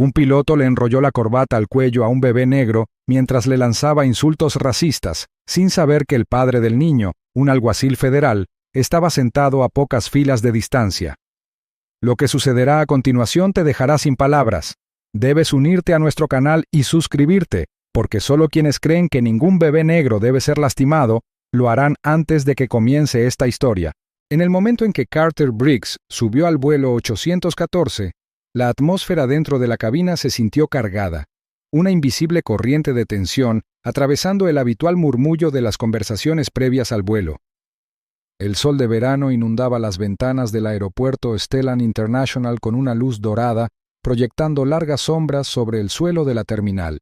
Un piloto le enrolló la corbata al cuello a un bebé negro mientras le lanzaba insultos racistas, sin saber que el padre del niño, un alguacil federal, estaba sentado a pocas filas de distancia. Lo que sucederá a continuación te dejará sin palabras. Debes unirte a nuestro canal y suscribirte, porque solo quienes creen que ningún bebé negro debe ser lastimado, lo harán antes de que comience esta historia. En el momento en que Carter Briggs subió al vuelo 814, la atmósfera dentro de la cabina se sintió cargada. Una invisible corriente de tensión atravesando el habitual murmullo de las conversaciones previas al vuelo. El sol de verano inundaba las ventanas del aeropuerto Stellan International con una luz dorada, proyectando largas sombras sobre el suelo de la terminal.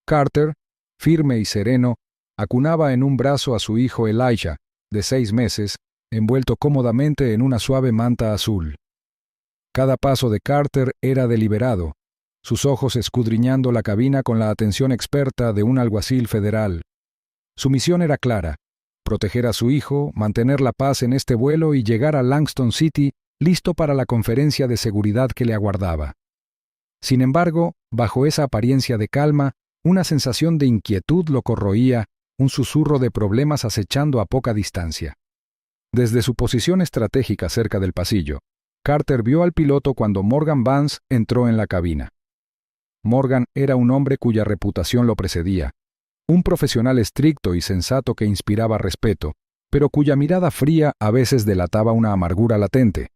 Carter, firme y sereno, acunaba en un brazo a su hijo Elijah, de 6 meses, envuelto cómodamente en una suave manta azul. Cada paso de Carter era deliberado, sus ojos escudriñando la cabina con la atención experta de un alguacil federal. Su misión era clara: proteger a su hijo, mantener la paz en este vuelo y llegar a Langston City listo para la conferencia de seguridad que le aguardaba. Sin embargo, bajo esa apariencia de calma, una sensación de inquietud lo corroía, un susurro de problemas acechando a poca distancia. Desde su posición estratégica cerca del pasillo, Carter vio al piloto cuando Morgan Vance entró en la cabina. Morgan era un hombre cuya reputación lo precedía, un profesional estricto y sensato que inspiraba respeto, pero cuya mirada fría a veces delataba una amargura latente.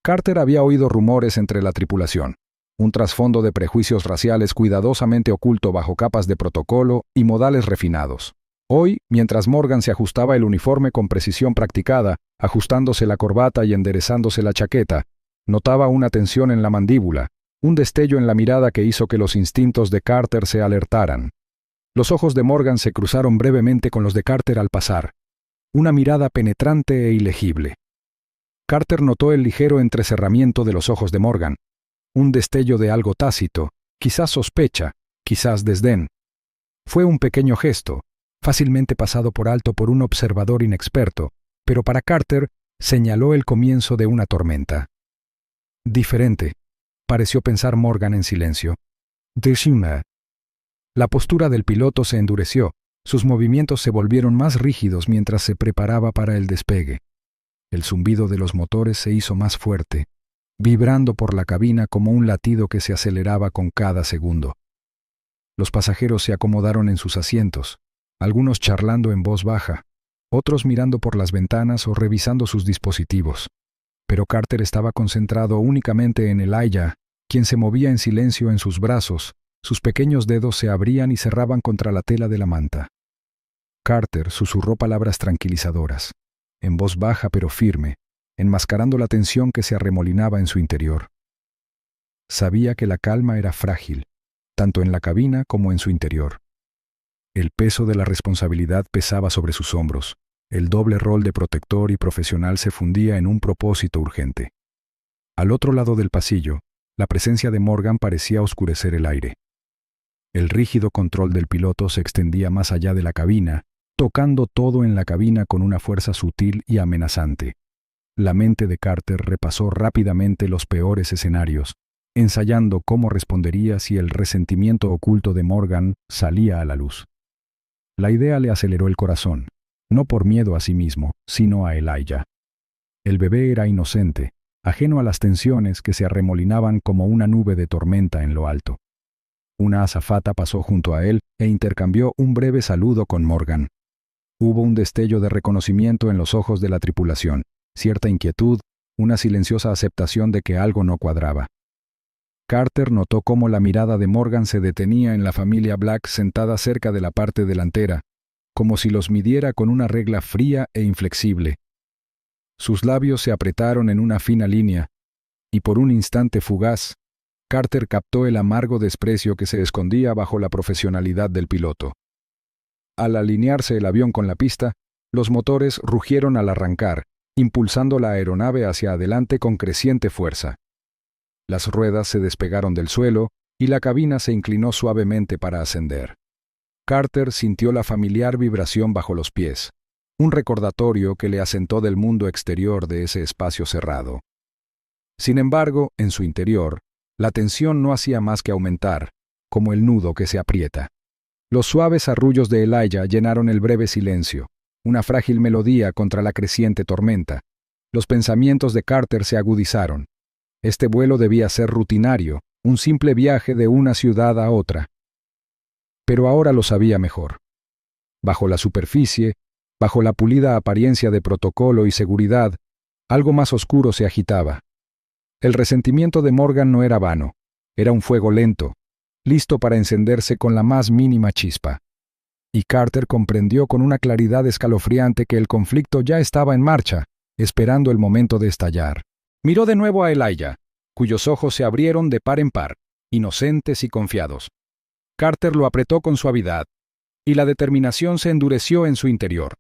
Carter había oído rumores entre la tripulación, un trasfondo de prejuicios raciales cuidadosamente oculto bajo capas de protocolo y modales refinados. Hoy, mientras Morgan se ajustaba el uniforme con precisión practicada, ajustándose la corbata y enderezándose la chaqueta, notaba una tensión en la mandíbula, un destello en la mirada que hizo que los instintos de Carter se alertaran. Los ojos de Morgan se cruzaron brevemente con los de Carter al pasar, una mirada penetrante e ilegible. Carter notó el ligero entrecerramiento de los ojos de Morgan, un destello de algo tácito, quizás sospecha, quizás desdén. Fue un pequeño gesto, fácilmente pasado por alto por un observador inexperto, pero para Carter señaló el comienzo de una tormenta. Diferente, pareció pensar Morgan en silencio. Deshima. La postura del piloto se endureció, sus movimientos se volvieron más rígidos mientras se preparaba para el despegue. El zumbido de los motores se hizo más fuerte, vibrando por la cabina como un latido que se aceleraba con cada segundo. Los pasajeros se acomodaron en sus asientos, algunos charlando en voz baja, otros mirando por las ventanas o revisando sus dispositivos. Pero Carter estaba concentrado únicamente en Elijah, quien se movía en silencio en sus brazos. Sus pequeños dedos se abrían y cerraban contra la tela de la manta. Carter susurró palabras tranquilizadoras, en voz baja pero firme, enmascarando la tensión que se arremolinaba en su interior. Sabía que la calma era frágil, tanto en la cabina como en su interior. El peso de la responsabilidad pesaba sobre sus hombros. El doble rol de protector y profesional se fundía en un propósito urgente. Al otro lado del pasillo, la presencia de Morgan parecía oscurecer el aire. El rígido control del piloto se extendía más allá de la cabina, tocando todo en la cabina con una fuerza sutil y amenazante. La mente de Carter repasó rápidamente los peores escenarios, ensayando cómo respondería si el resentimiento oculto de Morgan salía a la luz. La idea le aceleró el corazón, no por miedo a sí mismo, sino a Elijah. El bebé era inocente, ajeno a las tensiones que se arremolinaban como una nube de tormenta en lo alto. Una azafata pasó junto a él e intercambió un breve saludo con Morgan. Hubo un destello de reconocimiento en los ojos de la tripulación, cierta inquietud, una silenciosa aceptación de que algo no cuadraba. Carter notó cómo la mirada de Morgan se detenía en la familia Black sentada cerca de la parte delantera, como si los midiera con una regla fría e inflexible. Sus labios se apretaron en una fina línea, y por un instante fugaz, Carter captó el amargo desprecio que se escondía bajo la profesionalidad del piloto. Al alinearse el avión con la pista, los motores rugieron al arrancar, impulsando la aeronave hacia adelante con creciente fuerza. Las ruedas se despegaron del suelo y la cabina se inclinó suavemente para ascender. Carter sintió la familiar vibración bajo los pies, un recordatorio que le asentó del mundo exterior de ese espacio cerrado. Sin embargo, en su interior, La tensión no hacía más que aumentar, como el nudo que se aprieta. Los suaves arrullos de Elijah llenaron el breve silencio, una frágil melodía contra la creciente tormenta. Los pensamientos de Carter se agudizaron. Este vuelo debía ser rutinario, un simple viaje de una ciudad a otra. Pero ahora lo sabía mejor. Bajo la superficie, bajo la pulida apariencia de protocolo y seguridad, algo más oscuro se agitaba. El resentimiento de Morgan no era vano, era un fuego lento, listo para encenderse con la más mínima chispa. Y Carter comprendió con una claridad escalofriante que el conflicto ya estaba en marcha, esperando el momento de estallar. Miró de nuevo a Elijah, cuyos ojos se abrieron de par en par, inocentes y confiados. Carter lo apretó con suavidad, y la determinación se endureció en su interior.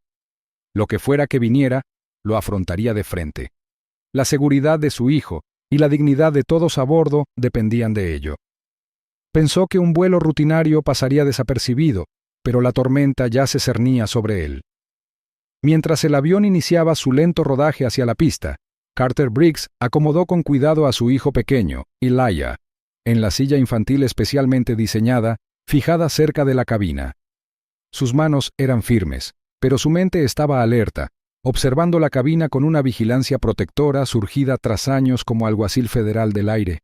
Lo que fuera que viniera, lo afrontaría de frente. La seguridad de su hijo y la dignidad de todos a bordo dependían de ello. Pensó que un vuelo rutinario pasaría desapercibido, pero la tormenta ya se cernía sobre él. Mientras el avión iniciaba su lento rodaje hacia la pista, Carter Briggs acomodó con cuidado a su hijo pequeño, Elijah, en la silla infantil especialmente diseñada, fijada cerca de la cabina. Sus manos eran firmes, pero su mente estaba alerta, observando la cabina con una vigilancia protectora surgida tras años como alguacil federal del aire.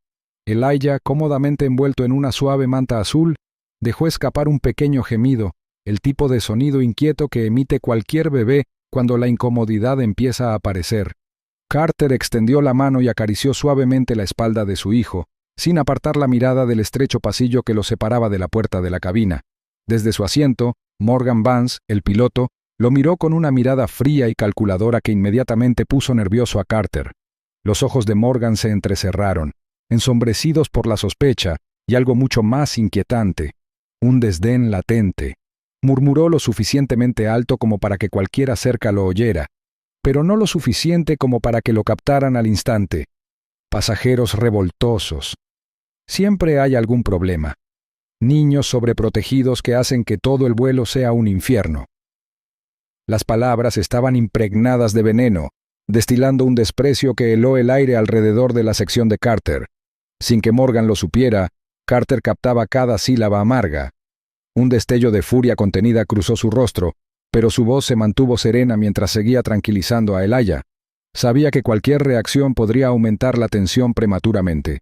Elijah, cómodamente envuelto en una suave manta azul, dejó escapar un pequeño gemido, el tipo de sonido inquieto que emite cualquier bebé cuando la incomodidad empieza a aparecer. Carter extendió la mano y acarició suavemente la espalda de su hijo, sin apartar la mirada del estrecho pasillo que lo separaba de la puerta de la cabina. Desde su asiento, Morgan Vance, el piloto, lo miró con una mirada fría y calculadora que inmediatamente puso nervioso a Carter. Los ojos de Morgan se entrecerraron, ensombrecidos por la sospecha y algo mucho más inquietante, un desdén latente. Murmuró lo suficientemente alto como para que cualquiera cerca lo oyera, pero no lo suficiente como para que lo captaran al instante. Pasajeros revoltosos. Siempre hay algún problema. Niños sobreprotegidos que hacen que todo el vuelo sea un infierno. Las palabras estaban impregnadas de veneno, destilando un desprecio que heló el aire alrededor de la sección de Carter. Sin que Morgan lo supiera, Carter captaba cada sílaba amarga. Un destello de furia contenida cruzó su rostro, pero su voz se mantuvo serena mientras seguía tranquilizando a Elijah. Sabía que cualquier reacción podría aumentar la tensión prematuramente.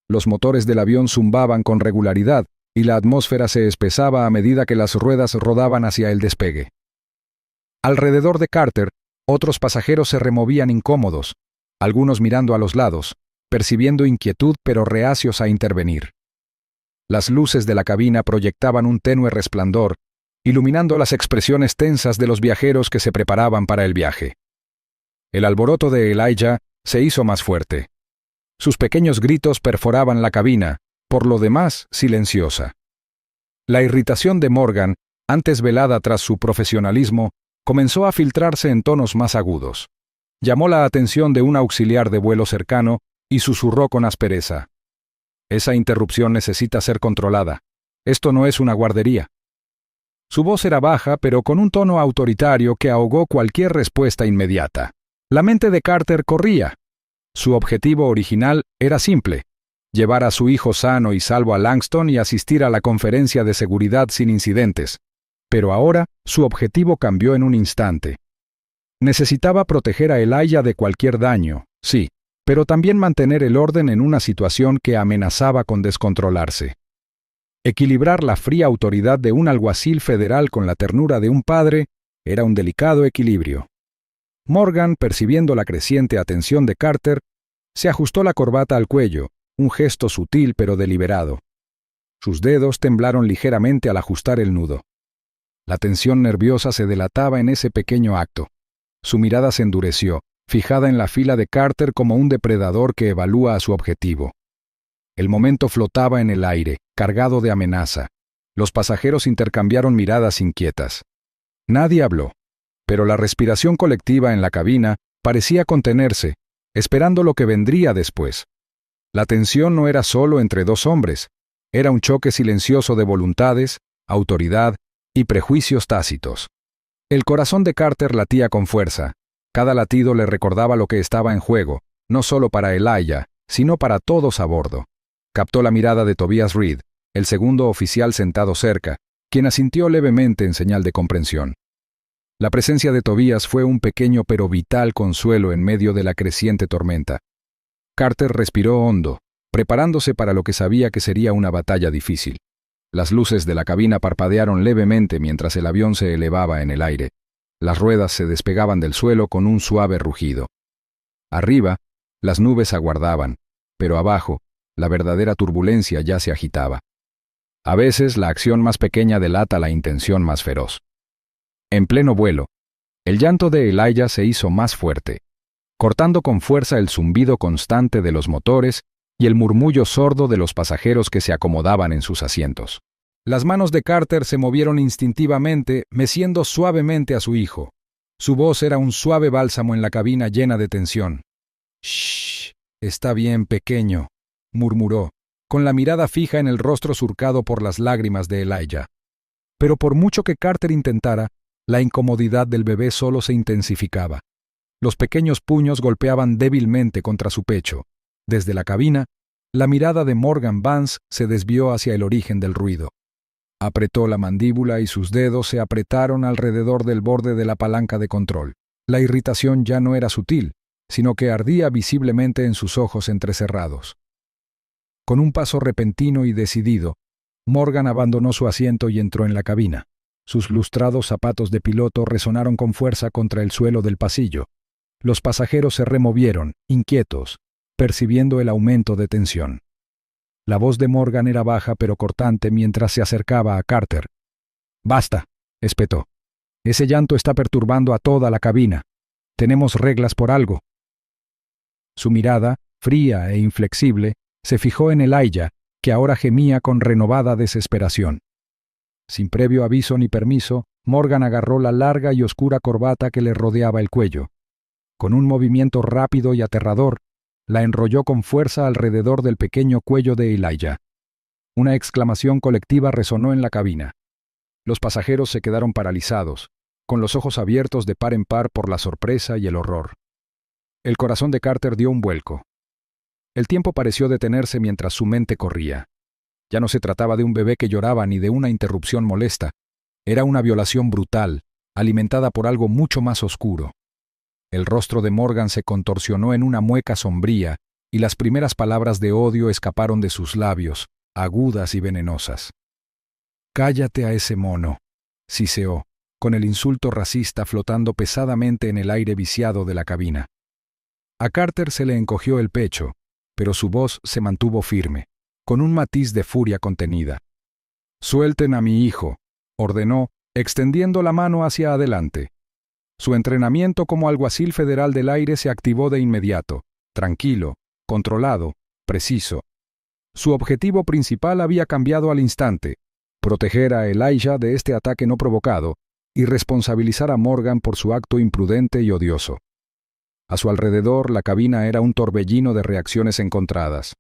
Los motores del avión zumbaban con regularidad, y la atmósfera se espesaba a medida que las ruedas rodaban hacia el despegue. Alrededor de Carter, otros pasajeros se removían incómodos, algunos mirando a los lados, percibiendo inquietud pero reacios a intervenir. Las luces de la cabina proyectaban un tenue resplandor, iluminando las expresiones tensas de los viajeros que se preparaban para el viaje. El alboroto de Elijah se hizo más fuerte. Sus pequeños gritos perforaban la cabina, por lo demás silenciosa. La irritación de Morgan, antes velada tras su profesionalismo, comenzó a filtrarse en tonos más agudos. Llamó la atención de un auxiliar de vuelo cercano y susurró con aspereza: «Esa interrupción necesita ser controlada. Esto no es una guardería». Su voz era baja, pero con un tono autoritario que ahogó cualquier respuesta inmediata. La mente de Carter corría. Su objetivo original era simple: llevar a su hijo sano y salvo a Langston y asistir a la conferencia de seguridad sin incidentes. Pero ahora su objetivo cambió en un instante. Necesitaba proteger a Elijah de cualquier daño, sí, pero también mantener el orden en una situación que amenazaba con descontrolarse. Equilibrar la fría autoridad de un alguacil federal con la ternura de un padre era un delicado equilibrio. Morgan, percibiendo la creciente atención de Carter, se ajustó la corbata al cuello, un gesto sutil pero deliberado. Sus dedos temblaron ligeramente al ajustar el nudo. La tensión nerviosa se delataba en ese pequeño acto. Su mirada se endureció, fijada en la fila de Carter como un depredador que evalúa a su objetivo. El momento flotaba en el aire, cargado de amenaza. Los pasajeros intercambiaron miradas inquietas. Nadie habló, pero la respiración colectiva en la cabina parecía contenerse, esperando lo que vendría después. La tensión no era solo entre dos hombres, era un choque silencioso de voluntades, autoridad y prejuicios tácitos. El corazón de Carter latía con fuerza. Cada latido le recordaba lo que estaba en juego, no solo para Elijah, sino para todos a bordo. Captó la mirada de Tobias Reed, el segundo oficial sentado cerca, quien asintió levemente en señal de comprensión. La presencia de Tobias fue un pequeño pero vital consuelo en medio de la creciente tormenta. Carter respiró hondo, preparándose para lo que sabía que sería una batalla difícil. Las luces de la cabina parpadearon levemente mientras el avión se elevaba en el aire. Las ruedas se despegaban del suelo con un suave rugido. Arriba, las nubes aguardaban, pero abajo, la verdadera turbulencia ya se agitaba. A veces la acción más pequeña delata la intención más feroz. En pleno vuelo, el llanto de Elijah se hizo más fuerte, cortando con fuerza el zumbido constante de los motores y el murmullo sordo de los pasajeros que se acomodaban en sus asientos. Las manos de Carter se movieron instintivamente, meciendo suavemente a su hijo. Su voz era un suave bálsamo en la cabina llena de tensión. «Shh, está bien, pequeño», murmuró, con la mirada fija en el rostro surcado por las lágrimas de Elijah. Pero por mucho que Carter intentara, la incomodidad del bebé solo se intensificaba. Los pequeños puños golpeaban débilmente contra su pecho. Desde la cabina, la mirada de Morgan Vance se desvió hacia el origen del ruido. Apretó la mandíbula y sus dedos se apretaron alrededor del borde de la palanca de control. La irritación ya no era sutil, sino que ardía visiblemente en sus ojos entrecerrados. Con un paso repentino y decidido, Morgan abandonó su asiento y entró en la cabina. Sus lustrados zapatos de piloto resonaron con fuerza contra el suelo del pasillo. Los pasajeros se removieron, inquietos, percibiendo el aumento de tensión. La voz de Morgan era baja pero cortante mientras se acercaba a Carter. «Basta», espetó. «Ese llanto está perturbando a toda la cabina. Tenemos reglas por algo». Su mirada, fría e inflexible, se fijó en Elijah, que ahora gemía con renovada desesperación. Sin previo aviso ni permiso, Morgan agarró la larga y oscura corbata que le rodeaba el cuello. Con un movimiento rápido y aterrador, la enrolló con fuerza alrededor del pequeño cuello de Elijah. Una exclamación colectiva resonó en la cabina. Los pasajeros se quedaron paralizados, con los ojos abiertos de par en par por la sorpresa y el horror. El corazón de Carter dio un vuelco. El tiempo pareció detenerse mientras su mente corría. Ya no se trataba de un bebé que lloraba ni de una interrupción molesta. Era una violación brutal, alimentada por algo mucho más oscuro. El rostro de Morgan se contorsionó en una mueca sombría y las primeras palabras de odio escaparon de sus labios, agudas y venenosas. «Cállate a ese mono», siseó, con el insulto racista flotando pesadamente en el aire viciado de la cabina. A Carter se le encogió el pecho, pero su voz se mantuvo firme, con un matiz de furia contenida. «Suelten a mi hijo», ordenó, extendiendo la mano hacia adelante. Su entrenamiento como alguacil federal del aire se activó de inmediato, tranquilo, controlado, preciso. Su objetivo principal había cambiado al instante: proteger a Elijah de este ataque no provocado y responsabilizar a Morgan por su acto imprudente y odioso. A su alrededor, la cabina era un torbellino de reacciones encontradas.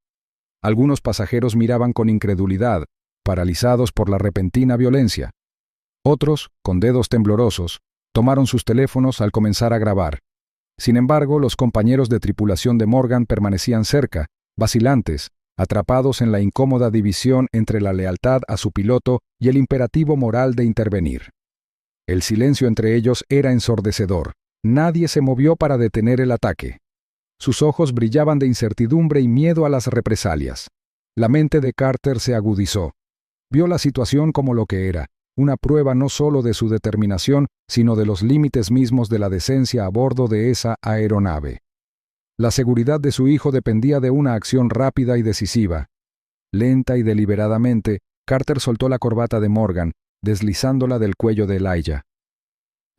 Algunos pasajeros miraban con incredulidad, paralizados por la repentina violencia. Otros, con dedos temblorosos, tomaron sus teléfonos al comenzar a grabar. Sin embargo, los compañeros de tripulación de Morgan permanecían cerca, vacilantes, atrapados en la incómoda división entre la lealtad a su piloto y el imperativo moral de intervenir. El silencio entre ellos era ensordecedor. Nadie se movió para detener el ataque. Sus ojos brillaban de incertidumbre y miedo a las represalias. La mente de Carter se agudizó. Vio la situación como lo que era: una prueba no solo de su determinación, sino de los límites mismos de la decencia a bordo de esa aeronave. La seguridad de su hijo dependía de una acción rápida y decisiva. Lenta y deliberadamente, Carter soltó la corbata de Morgan, deslizándola del cuello de Elijah.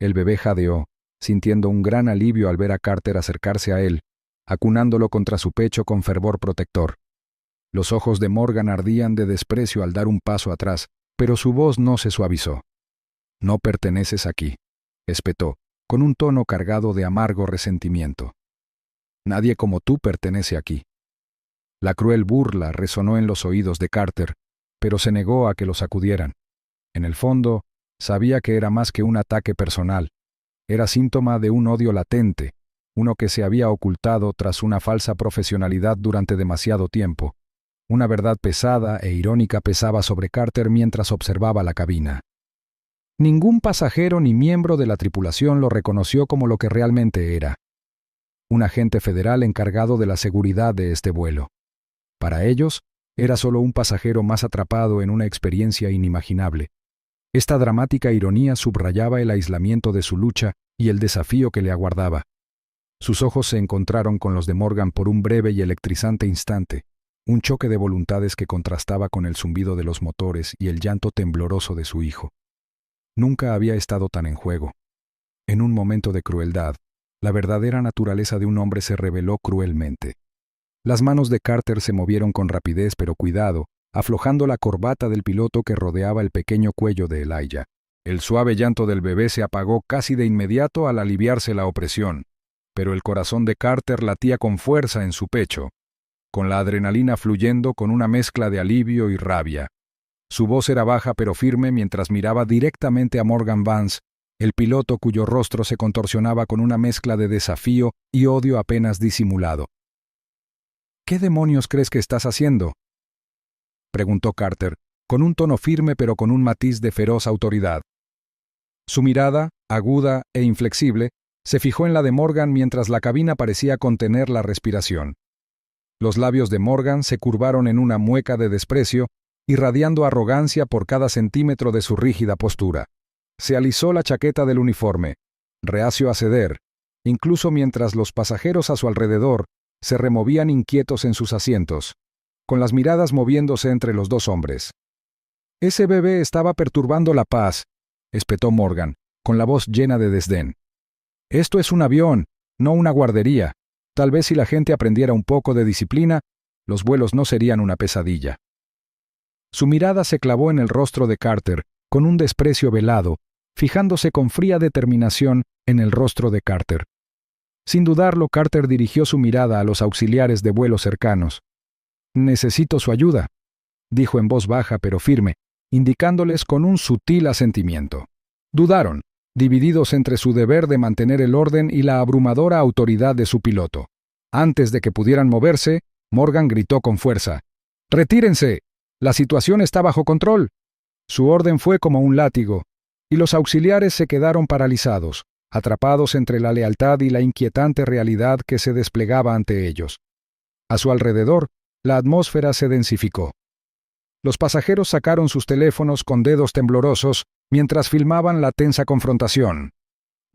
El bebé jadeó, sintiendo un gran alivio al ver a Carter acercarse a él, acunándolo contra su pecho con fervor protector. Los ojos de Morgan ardían de desprecio al dar un paso atrás, pero su voz no se suavizó. «No perteneces aquí», espetó, con un tono cargado de amargo resentimiento. «Nadie como tú pertenece aquí». La cruel burla resonó en los oídos de Carter, pero se negó a que lo sacudieran. En el fondo, sabía que era más que un ataque personal. Era síntoma de un odio latente, uno que se había ocultado tras una falsa profesionalidad durante demasiado tiempo. Una verdad pesada e irónica pesaba sobre Carter mientras observaba la cabina. Ningún pasajero ni miembro de la tripulación lo reconoció como lo que realmente era: un agente federal encargado de la seguridad de este vuelo. Para ellos, era solo un pasajero más atrapado en una experiencia inimaginable. Esta dramática ironía subrayaba el aislamiento de su lucha y el desafío que le aguardaba. Sus ojos se encontraron con los de Morgan por un breve y electrizante instante, un choque de voluntades que contrastaba con el zumbido de los motores y el llanto tembloroso de su hijo. Nunca había estado tan en juego. En un momento de crueldad, la verdadera naturaleza de un hombre se reveló cruelmente. Las manos de Carter se movieron con rapidez pero cuidado, aflojando la corbata del piloto que rodeaba el pequeño cuello de Elijah. El suave llanto del bebé se apagó casi de inmediato al aliviarse la opresión, pero el corazón de Carter latía con fuerza en su pecho, con la adrenalina fluyendo con una mezcla de alivio y rabia. Su voz era baja pero firme mientras miraba directamente a Morgan Vance, el piloto cuyo rostro se contorsionaba con una mezcla de desafío y odio apenas disimulado. ¿Qué demonios crees que estás haciendo?, preguntó Carter, con un tono firme pero con un matiz de feroz autoridad. Su mirada, aguda e inflexible, se fijó en la de Morgan mientras la cabina parecía contener la respiración. Los labios de Morgan se curvaron en una mueca de desprecio, irradiando arrogancia por cada centímetro de su rígida postura. Se alisó la chaqueta del uniforme, reacio a ceder, incluso mientras los pasajeros a su alrededor se removían inquietos en sus asientos, con las miradas moviéndose entre los dos hombres. Ese bebé estaba perturbando la paz, espetó Morgan, con la voz llena de desdén. Esto es un avión, no una guardería. Tal vez si la gente aprendiera un poco de disciplina, los vuelos no serían una pesadilla. Su mirada se clavó en el rostro de Carter, con un desprecio velado, fijándose con fría determinación en el rostro de Carter. Sin dudarlo, Carter dirigió su mirada a los auxiliares de vuelo cercanos. «Necesito su ayuda», dijo en voz baja pero firme, indicándoles con un sutil asentimiento. Dudaron, divididos entre su deber de mantener el orden y la abrumadora autoridad de su piloto. Antes de que pudieran moverse, Morgan gritó con fuerza: «¡Retírense! La situación está bajo control». Su orden fue como un látigo, y los auxiliares se quedaron paralizados, atrapados entre la lealtad y la inquietante realidad que se desplegaba ante ellos. A su alrededor, la atmósfera se densificó. Los pasajeros sacaron sus teléfonos con dedos temblorosos mientras filmaban la tensa confrontación.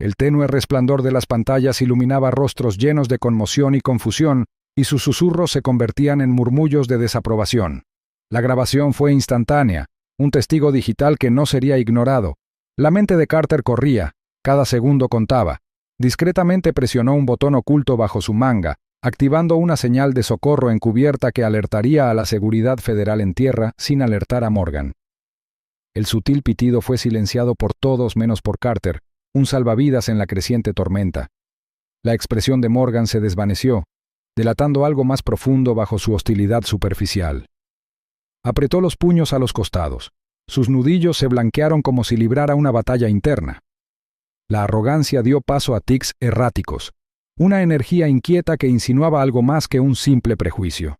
El tenue resplandor de las pantallas iluminaba rostros llenos de conmoción y confusión, y sus susurros se convertían en murmullos de desaprobación. La grabación fue instantánea, un testigo digital que no sería ignorado. La mente de Carter corría, cada segundo contaba. Discretamente presionó un botón oculto bajo su manga, activando una señal de socorro encubierta que alertaría a la seguridad federal en tierra sin alertar a Morgan. El sutil pitido fue silenciado por todos menos por Carter, un salvavidas en la creciente tormenta. La expresión de Morgan se desvaneció, delatando algo más profundo bajo su hostilidad superficial. Apretó los puños a los costados. Sus nudillos se blanquearon como si librara una batalla interna. La arrogancia dio paso a tics erráticos, una energía inquieta que insinuaba algo más que un simple prejuicio.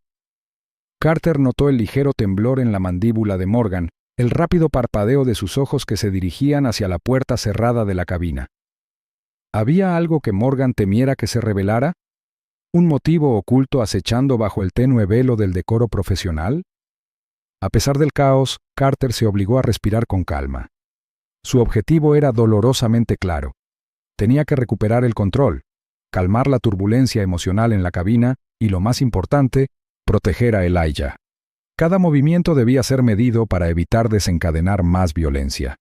Carter notó el ligero temblor en la mandíbula de Morgan, el rápido parpadeo de sus ojos que se dirigían hacia la puerta cerrada de la cabina. ¿Había algo que Morgan temiera que se revelara? ¿Un motivo oculto acechando bajo el tenue velo del decoro profesional? A pesar del caos, Carter se obligó a respirar con calma. Su objetivo era dolorosamente claro. Tenía que recuperar el control, calmar la turbulencia emocional en la cabina y, lo más importante, proteger a Elijah. Cada movimiento debía ser medido para evitar desencadenar más violencia.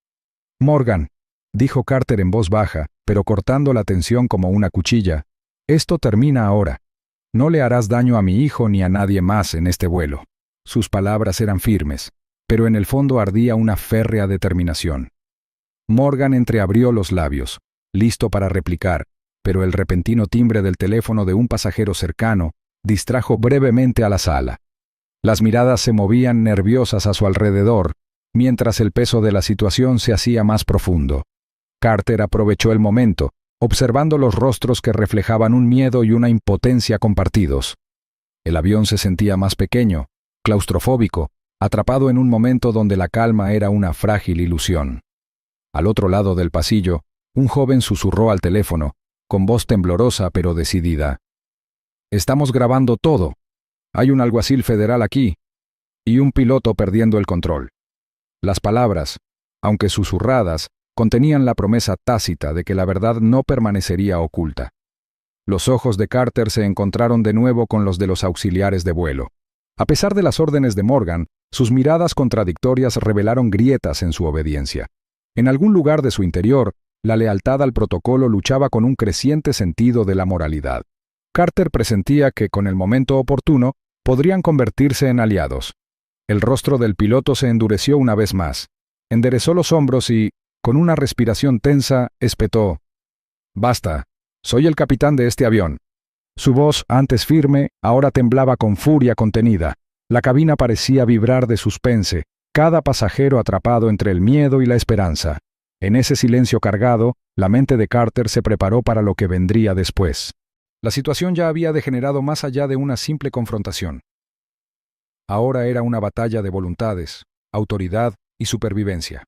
«Morgan», dijo Carter en voz baja, pero cortando la tensión como una cuchilla, «esto termina ahora. No le harás daño a mi hijo ni a nadie más en este vuelo». Sus palabras eran firmes, pero en el fondo ardía una férrea determinación. Morgan entreabrió los labios, listo para replicar, pero el repentino timbre del teléfono de un pasajero cercano distrajo brevemente a la sala. Las miradas se movían nerviosas a su alrededor, mientras el peso de la situación se hacía más profundo. Carter aprovechó el momento, observando los rostros que reflejaban un miedo y una impotencia compartidos. El avión se sentía más pequeño, claustrofóbico, atrapado en un momento donde la calma era una frágil ilusión. Al otro lado del pasillo, un joven susurró al teléfono, con voz temblorosa pero decidida. «Estamos grabando todo. Hay un alguacil federal aquí y un piloto perdiendo el control». Las palabras, aunque susurradas, contenían la promesa tácita de que la verdad no permanecería oculta. Los ojos de Carter se encontraron de nuevo con los de los auxiliares de vuelo. A pesar de las órdenes de Morgan, sus miradas contradictorias revelaron grietas en su obediencia. En algún lugar de su interior, la lealtad al protocolo luchaba con un creciente sentido de la moralidad. Carter presentía que, con el momento oportuno, podrían convertirse en aliados. El rostro del piloto se endureció una vez más. Enderezó los hombros y, con una respiración tensa, espetó: «Basta, soy el capitán de este avión». Su voz, antes firme, ahora temblaba con furia contenida. La cabina parecía vibrar de suspense, cada pasajero atrapado entre el miedo y la esperanza. En ese silencio cargado, la mente de Carter se preparó para lo que vendría después. La situación ya había degenerado más allá de una simple confrontación. Ahora era una batalla de voluntades, autoridad y supervivencia.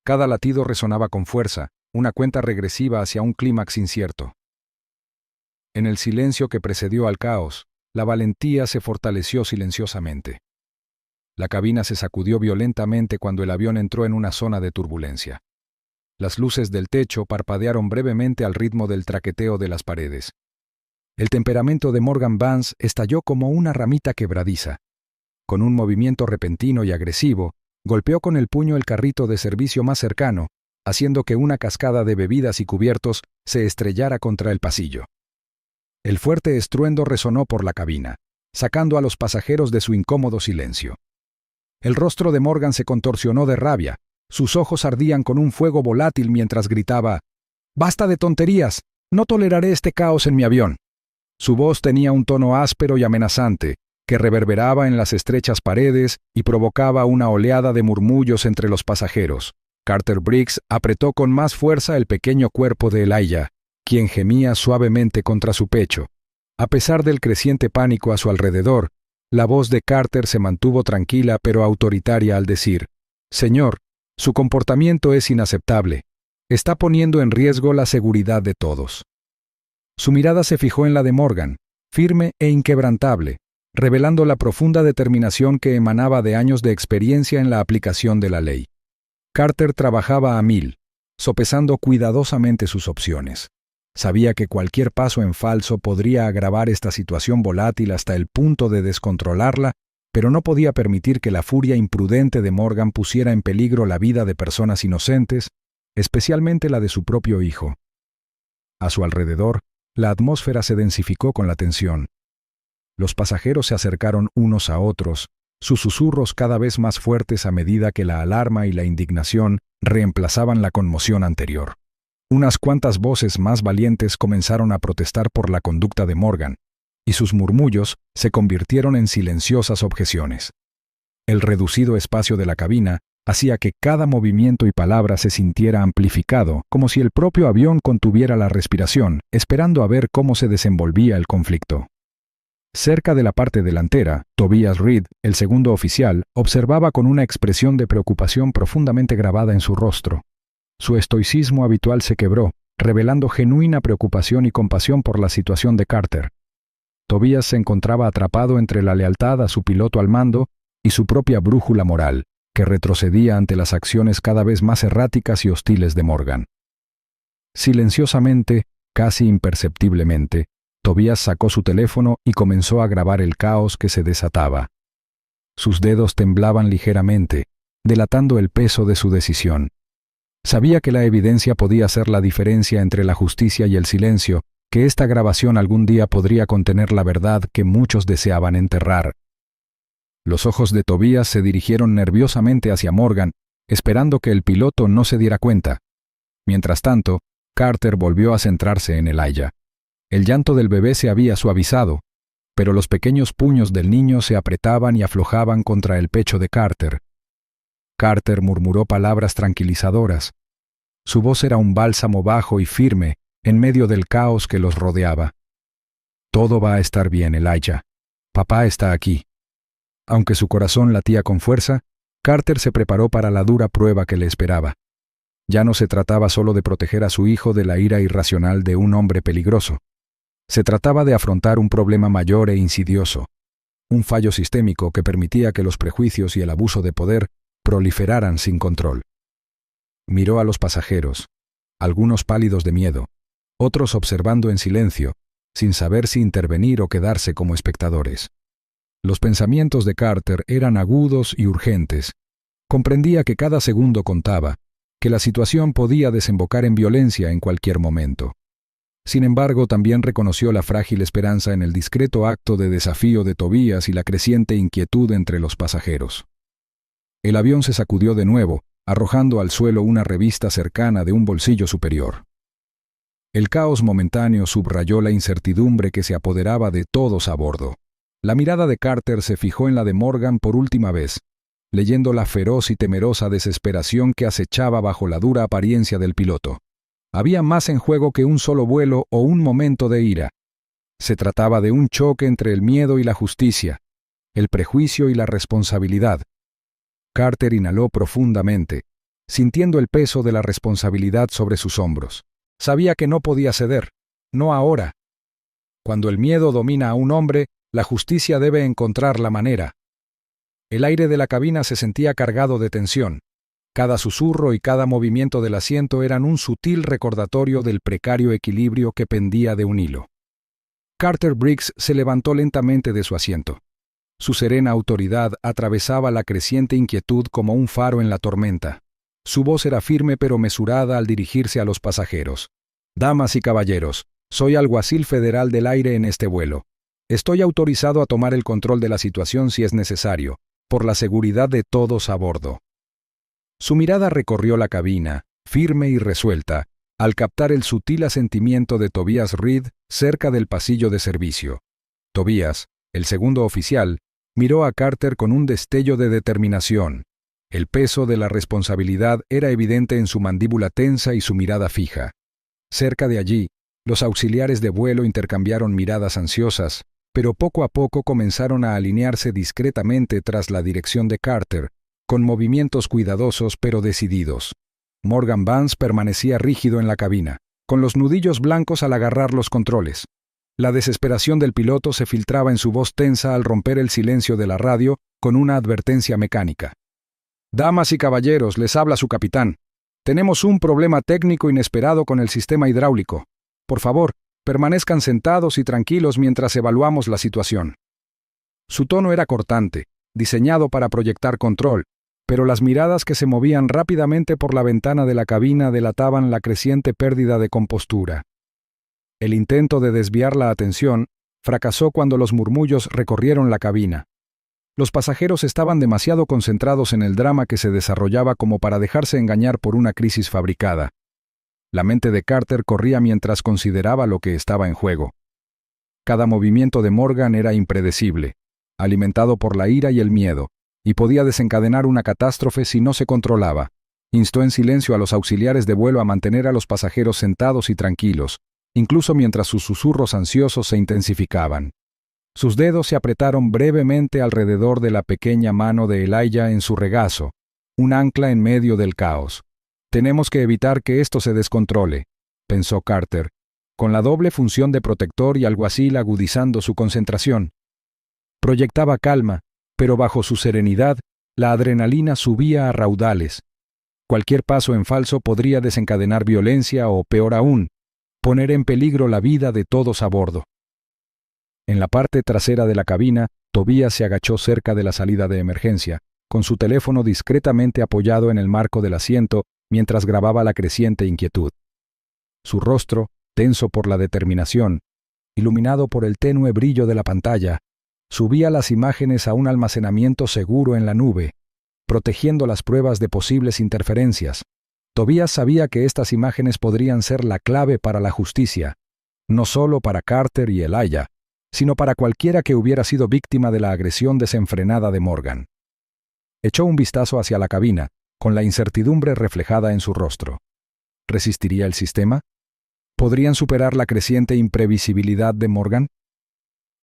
Cada latido resonaba con fuerza, una cuenta regresiva hacia un clímax incierto. En el silencio que precedió al caos, la valentía se fortaleció silenciosamente. La cabina se sacudió violentamente cuando el avión entró en una zona de turbulencia. Las luces del techo parpadearon brevemente al ritmo del traqueteo de las paredes. El temperamento de Morgan Vance estalló como una ramita quebradiza. Con un movimiento repentino y agresivo, golpeó con el puño el carrito de servicio más cercano, haciendo que una cascada de bebidas y cubiertos se estrellara contra el pasillo. El fuerte estruendo resonó por la cabina, sacando a los pasajeros de su incómodo silencio. El rostro de Morgan se contorsionó de rabia, sus ojos ardían con un fuego volátil mientras gritaba: «¡Basta de tonterías! ¡No toleraré este caos en mi avión!». Su voz tenía un tono áspero y amenazante, que reverberaba en las estrechas paredes y provocaba una oleada de murmullos entre los pasajeros. Carter Briggs apretó con más fuerza el pequeño cuerpo de Elijah, quien gemía suavemente contra su pecho. A pesar del creciente pánico a su alrededor, la voz de Carter se mantuvo tranquila pero autoritaria al decir: «Señor, su comportamiento es inaceptable. Está poniendo en riesgo la seguridad de todos». Su mirada se fijó en la de Morgan, firme e inquebrantable, revelando la profunda determinación que emanaba de años de experiencia en la aplicación de la ley. Carter trabajaba a 1000, sopesando cuidadosamente sus opciones. Sabía que cualquier paso en falso podría agravar esta situación volátil hasta el punto de descontrolarla, pero no podía permitir que la furia imprudente de Morgan pusiera en peligro la vida de personas inocentes, especialmente la de su propio hijo. A su alrededor, la atmósfera se densificó con la tensión. Los pasajeros se acercaron unos a otros, sus susurros cada vez más fuertes a medida que la alarma y la indignación reemplazaban la conmoción anterior. Unas cuantas voces más valientes comenzaron a protestar por la conducta de Morgan, y sus murmullos se convirtieron en silenciosas objeciones. El reducido espacio de la cabina hacía que cada movimiento y palabra se sintiera amplificado, como si el propio avión contuviera la respiración, esperando a ver cómo se desenvolvía el conflicto. Cerca de la parte delantera, Tobias Reed, el segundo oficial, observaba con una expresión de preocupación profundamente grabada en su rostro. Su estoicismo habitual se quebró, revelando genuina preocupación y compasión por la situación de Carter. Tobias se encontraba atrapado entre la lealtad a su piloto al mando y su propia brújula moral, que retrocedía ante las acciones cada vez más erráticas y hostiles de Morgan. Silenciosamente, casi imperceptiblemente, Tobias sacó su teléfono y comenzó a grabar el caos que se desataba. Sus dedos temblaban ligeramente, delatando el peso de su decisión. Sabía que la evidencia podía hacer la diferencia entre la justicia y el silencio, que esta grabación algún día podría contener la verdad que muchos deseaban enterrar. Los ojos de Tobias se dirigieron nerviosamente hacia Morgan, esperando que el piloto no se diera cuenta. Mientras tanto, Carter volvió a centrarse en Elijah. El llanto del bebé se había suavizado, pero los pequeños puños del niño se apretaban y aflojaban contra el pecho de Carter. Carter murmuró palabras tranquilizadoras. Su voz era un bálsamo bajo y firme en medio del caos que los rodeaba. «Todo va a estar bien, Elijah. Papá está aquí». Aunque su corazón latía con fuerza, Carter se preparó para la dura prueba que le esperaba. Ya no se trataba solo de proteger a su hijo de la ira irracional de un hombre peligroso. Se trataba de afrontar un problema mayor e insidioso, un fallo sistémico que permitía que los prejuicios y el abuso de poder proliferaran sin control. Miró a los pasajeros, algunos pálidos de miedo, otros observando en silencio, sin saber si intervenir o quedarse como espectadores. Los pensamientos de Carter eran agudos y urgentes. Comprendía que cada segundo contaba, que la situación podía desembocar en violencia en cualquier momento. Sin embargo, también reconoció la frágil esperanza en el discreto acto de desafío de Tobías y la creciente inquietud entre los pasajeros. El avión se sacudió de nuevo, arrojando al suelo una revista cercana de un bolsillo superior. El caos momentáneo subrayó la incertidumbre que se apoderaba de todos a bordo. La mirada de Carter se fijó en la de Morgan por última vez, leyendo la feroz y temerosa desesperación que acechaba bajo la dura apariencia del piloto. Había más en juego que un solo vuelo o un momento de ira. Se trataba de un choque entre el miedo y la justicia, el prejuicio y la responsabilidad. Carter inhaló profundamente, sintiendo el peso de la responsabilidad sobre sus hombros. Sabía que no podía ceder, no ahora. Cuando el miedo domina a un hombre, la justicia debe encontrar la manera. El aire de la cabina se sentía cargado de tensión. Cada susurro y cada movimiento del asiento eran un sutil recordatorio del precario equilibrio que pendía de un hilo. Carter Briggs se levantó lentamente de su asiento. Su serena autoridad atravesaba la creciente inquietud como un faro en la tormenta. Su voz era firme pero mesurada al dirigirse a los pasajeros. «Damas y caballeros, soy alguacil federal del aire en este vuelo. Estoy autorizado a tomar el control de la situación si es necesario, por la seguridad de todos a bordo». Su mirada recorrió la cabina, firme y resuelta, al captar el sutil asentimiento de Tobias Reed cerca del pasillo de servicio. Tobias, el segundo oficial, miró a Carter con un destello de determinación. El peso de la responsabilidad era evidente en su mandíbula tensa y su mirada fija. Cerca de allí, los auxiliares de vuelo intercambiaron miradas ansiosas, pero poco a poco comenzaron a alinearse discretamente tras la dirección de Carter, con movimientos cuidadosos pero decididos. Morgan Vance permanecía rígido en la cabina, con los nudillos blancos al agarrar los controles. La desesperación del piloto se filtraba en su voz tensa al romper el silencio de la radio con una advertencia mecánica. «Damas y caballeros, les habla su capitán. Tenemos un problema técnico inesperado con el sistema hidráulico. Por favor, permanezcan sentados y tranquilos mientras evaluamos la situación». Su tono era cortante, diseñado para proyectar control, pero las miradas que se movían rápidamente por la ventana de la cabina delataban la creciente pérdida de compostura. El intento de desviar la atención fracasó cuando los murmullos recorrieron la cabina. Los pasajeros estaban demasiado concentrados en el drama que se desarrollaba como para dejarse engañar por una crisis fabricada. La mente de Carter corría mientras consideraba lo que estaba en juego. Cada movimiento de Morgan era impredecible, alimentado por la ira y el miedo, y podía desencadenar una catástrofe si no se controlaba. Instó en silencio a los auxiliares de vuelo a mantener a los pasajeros sentados y tranquilos, incluso mientras sus susurros ansiosos se intensificaban. Sus dedos se apretaron brevemente alrededor de la pequeña mano de Elijah en su regazo, un ancla en medio del caos. «Tenemos que evitar que esto se descontrole», pensó Carter, con la doble función de protector y alguacil agudizando su concentración. Proyectaba calma, pero bajo su serenidad, la adrenalina subía a raudales. Cualquier paso en falso podría desencadenar violencia o, peor aún, poner en peligro la vida de todos a bordo. En la parte trasera de la cabina, Tobías se agachó cerca de la salida de emergencia, con su teléfono discretamente apoyado en el marco del asiento mientras grababa la creciente inquietud. Su rostro, tenso por la determinación, iluminado por el tenue brillo de la pantalla, subía las imágenes a un almacenamiento seguro en la nube, protegiendo las pruebas de posibles interferencias. Tobías sabía que estas imágenes podrían ser la clave para la justicia, no solo para Carter y Elijah, sino para cualquiera que hubiera sido víctima de la agresión desenfrenada de Morgan. Echó un vistazo hacia la cabina, con la incertidumbre reflejada en su rostro. ¿Resistiría el sistema? ¿Podrían superar la creciente imprevisibilidad de Morgan?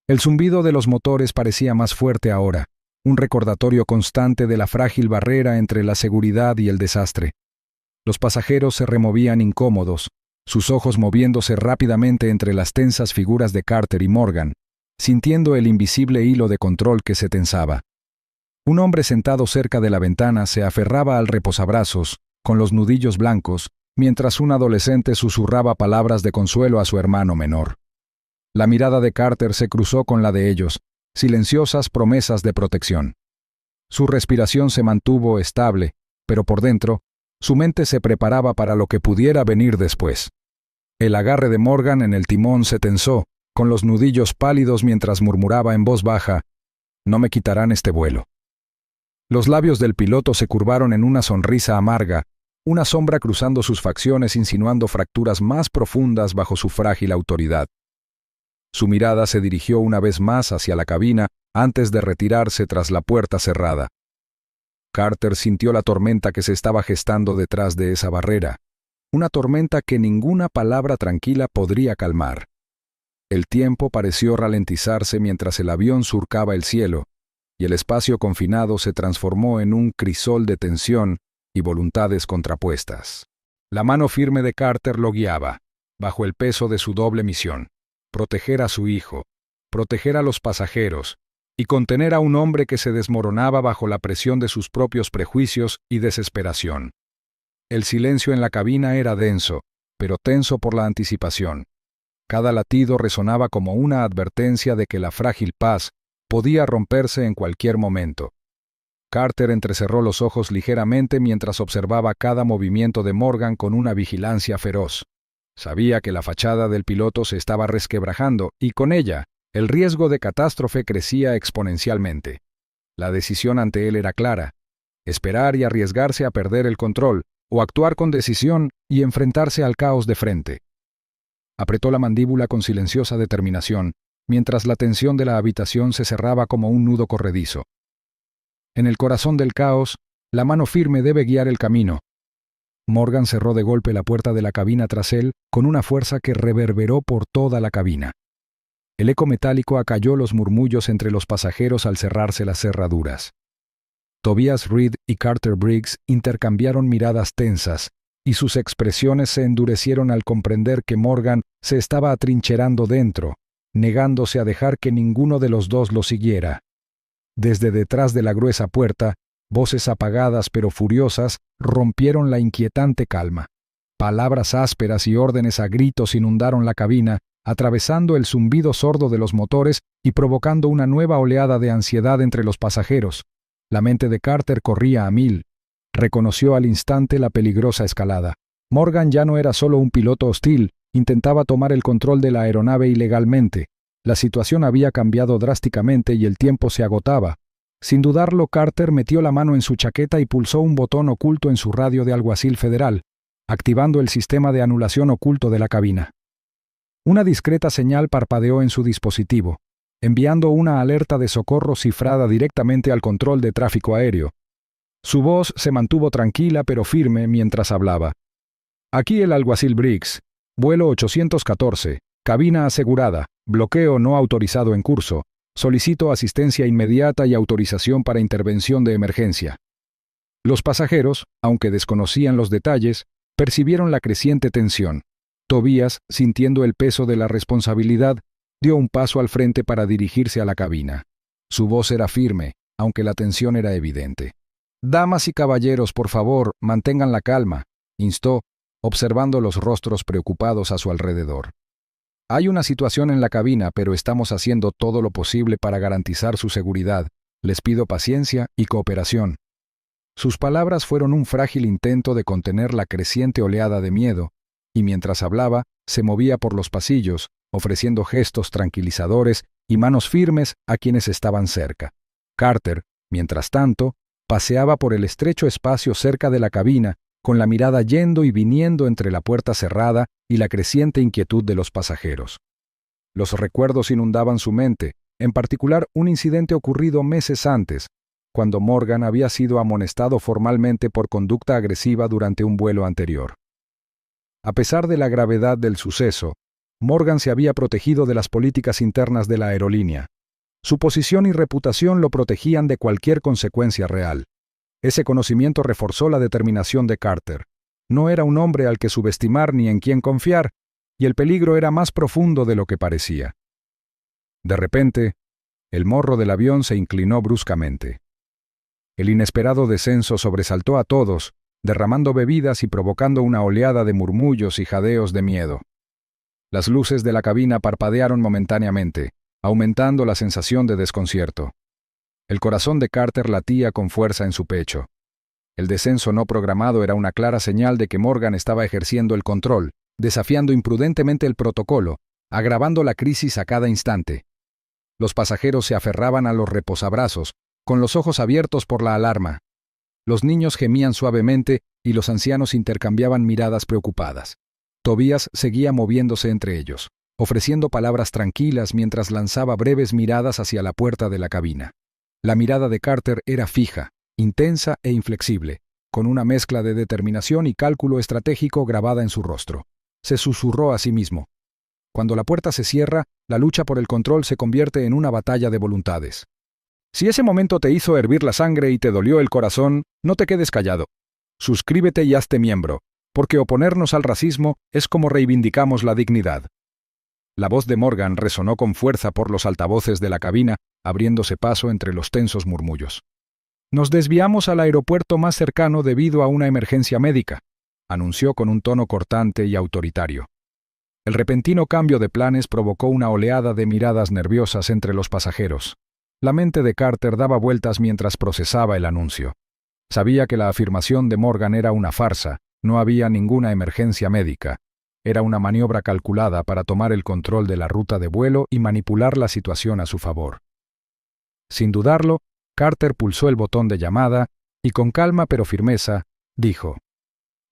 El zumbido de los motores parecía más fuerte ahora, un recordatorio constante de la frágil barrera entre la seguridad y el desastre. Los pasajeros se removían incómodos, sus ojos moviéndose rápidamente entre las tensas figuras de Carter y Morgan, sintiendo el invisible hilo de control que se tensaba. Un hombre sentado cerca de la ventana se aferraba al reposabrazos, con los nudillos blancos, mientras un adolescente susurraba palabras de consuelo a su hermano menor. La mirada de Carter se cruzó con la de ellos, silenciosas promesas de protección. Su respiración se mantuvo estable, pero por dentro, su mente se preparaba para lo que pudiera venir después. El agarre de Morgan en el timón se tensó, con los nudillos pálidos mientras murmuraba en voz baja: «No me quitarán este vuelo». Los labios del piloto se curvaron en una sonrisa amarga, una sombra cruzando sus facciones insinuando fracturas más profundas bajo su frágil autoridad. Su mirada se dirigió una vez más hacia la cabina antes de retirarse tras la puerta cerrada. Carter sintió la tormenta que se estaba gestando detrás de esa barrera, una tormenta que ninguna palabra tranquila podría calmar. El tiempo pareció ralentizarse mientras el avión surcaba el cielo, y el espacio confinado se transformó en un crisol de tensión y voluntades contrapuestas. La mano firme de Carter lo guiaba, bajo el peso de su doble misión: proteger a su hijo, proteger a los pasajeros, y contener a un hombre que se desmoronaba bajo la presión de sus propios prejuicios y desesperación. El silencio en la cabina era denso, pero tenso por la anticipación. Cada latido resonaba como una advertencia de que la frágil paz podía romperse en cualquier momento. Carter entrecerró los ojos ligeramente mientras observaba cada movimiento de Morgan con una vigilancia feroz. Sabía que la fachada del piloto se estaba resquebrajando y con ella, el riesgo de catástrofe crecía exponencialmente. La decisión ante él era clara: esperar y arriesgarse a perder el control, o actuar con decisión y enfrentarse al caos de frente. Apretó la mandíbula con silenciosa determinación, mientras la tensión de la habitación se cerraba como un nudo corredizo. En el corazón del caos, la mano firme debe guiar el camino. Morgan cerró de golpe la puerta de la cabina tras él con una fuerza que reverberó por toda la cabina. El eco metálico acalló los murmullos entre los pasajeros al cerrarse las cerraduras. Tobias Reed y Carter Briggs intercambiaron miradas tensas, y sus expresiones se endurecieron al comprender que Morgan se estaba atrincherando dentro, negándose a dejar que ninguno de los dos lo siguiera. Desde detrás de la gruesa puerta, voces apagadas pero furiosas rompieron la inquietante calma. Palabras ásperas y órdenes a gritos inundaron la cabina, atravesando el zumbido sordo de los motores y provocando una nueva oleada de ansiedad entre los pasajeros. La mente de Carter corría a mil. Reconoció al instante la peligrosa escalada. Morgan ya no era solo un piloto hostil, intentaba tomar el control de la aeronave ilegalmente. La situación había cambiado drásticamente y el tiempo se agotaba. Sin dudarlo, Carter metió la mano en su chaqueta y pulsó un botón oculto en su radio de alguacil federal, activando el sistema de anulación oculto de la cabina. Una discreta señal parpadeó en su dispositivo, enviando una alerta de socorro cifrada directamente al control de tráfico aéreo. Su voz se mantuvo tranquila pero firme mientras hablaba. «Aquí el alguacil Briggs, vuelo 814, cabina asegurada, bloqueo no autorizado en curso. Solicito asistencia inmediata y autorización para intervención de emergencia». Los pasajeros, aunque desconocían los detalles, percibieron la creciente tensión. Tobias, sintiendo el peso de la responsabilidad, dio un paso al frente para dirigirse a la cabina. Su voz era firme, aunque la tensión era evidente. «Damas y caballeros, por favor, mantengan la calma», instó, observando los rostros preocupados a su alrededor. «Hay una situación en la cabina, pero estamos haciendo todo lo posible para garantizar su seguridad. Les pido paciencia y cooperación». Sus palabras fueron un frágil intento de contener la creciente oleada de miedo, y mientras hablaba, se movía por los pasillos, ofreciendo gestos tranquilizadores y manos firmes a quienes estaban cerca. Carter, mientras tanto, paseaba por el estrecho espacio cerca de la cabina, con la mirada yendo y viniendo entre la puerta cerrada y la creciente inquietud de los pasajeros. Los recuerdos inundaban su mente, en particular un incidente ocurrido meses antes, cuando Morgan había sido amonestado formalmente por conducta agresiva durante un vuelo anterior. A pesar de la gravedad del suceso, Morgan se había protegido de las políticas internas de la aerolínea. Su posición y reputación lo protegían de cualquier consecuencia real. Ese conocimiento reforzó la determinación de Carter. No era un hombre al que subestimar ni en quien confiar, y el peligro era más profundo de lo que parecía. De repente, el morro del avión se inclinó bruscamente. El inesperado descenso sobresaltó a todos, derramando bebidas y provocando una oleada de murmullos y jadeos de miedo. Las luces de la cabina parpadearon momentáneamente, aumentando la sensación de desconcierto. El corazón de Carter latía con fuerza en su pecho. El descenso no programado era una clara señal de que Morgan estaba ejerciendo el control, desafiando imprudentemente el protocolo, agravando la crisis a cada instante. Los pasajeros se aferraban a los reposabrazos, con los ojos abiertos por la alarma. Los niños gemían suavemente y los ancianos intercambiaban miradas preocupadas. Tobías seguía moviéndose entre ellos, ofreciendo palabras tranquilas mientras lanzaba breves miradas hacia la puerta de la cabina. La mirada de Carter era fija, intensa e inflexible, con una mezcla de determinación y cálculo estratégico grabada en su rostro. Se susurró a sí mismo: cuando la puerta se cierra, la lucha por el control se convierte en una batalla de voluntades. Si ese momento te hizo hervir la sangre y te dolió el corazón, no te quedes callado. Suscríbete y hazte miembro, porque oponernos al racismo es como reivindicamos la dignidad. La voz de Morgan resonó con fuerza por los altavoces de la cabina, abriéndose paso entre los tensos murmullos. Nos desviamos al aeropuerto más cercano debido a una emergencia médica, anunció con un tono cortante y autoritario. El repentino cambio de planes provocó una oleada de miradas nerviosas entre los pasajeros. La mente de Carter daba vueltas mientras procesaba el anuncio. Sabía que la afirmación de Morgan era una farsa, no había ninguna emergencia médica. Era una maniobra calculada para tomar el control de la ruta de vuelo y manipular la situación a su favor. Sin dudarlo, Carter pulsó el botón de llamada y con calma pero firmeza, dijo: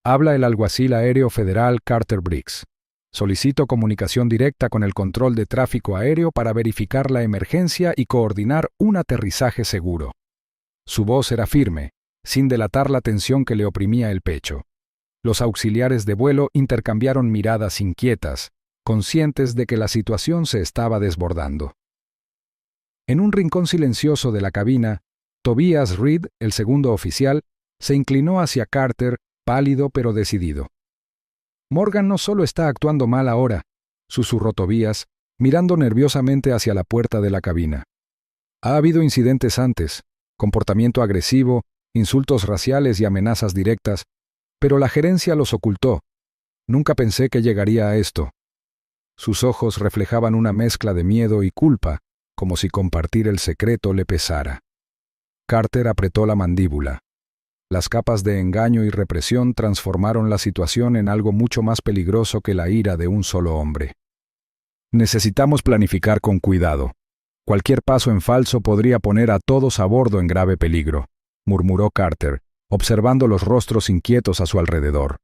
«Habla el alguacil aéreo federal Carter Briggs. Solicito comunicación directa con el control de tráfico aéreo para verificar la emergencia y coordinar un aterrizaje seguro». Su voz era firme, sin delatar la tensión que le oprimía el pecho. Los auxiliares de vuelo intercambiaron miradas inquietas, conscientes de que la situación se estaba desbordando. En un rincón silencioso de la cabina, Tobias Reed, el segundo oficial, se inclinó hacia Carter, pálido pero decidido. «Morgan no solo está actuando mal ahora», susurró Tobias, mirando nerviosamente hacia la puerta de la cabina. «Ha habido incidentes antes, comportamiento agresivo, insultos raciales y amenazas directas, pero la gerencia los ocultó. Nunca pensé que llegaría a esto». Sus ojos reflejaban una mezcla de miedo y culpa, como si compartir el secreto le pesara. Carter apretó la mandíbula. Las capas de engaño y represión transformaron la situación en algo mucho más peligroso que la ira de un solo hombre. «Necesitamos planificar con cuidado. Cualquier paso en falso podría poner a todos a bordo en grave peligro», murmuró Carter, observando los rostros inquietos a su alrededor.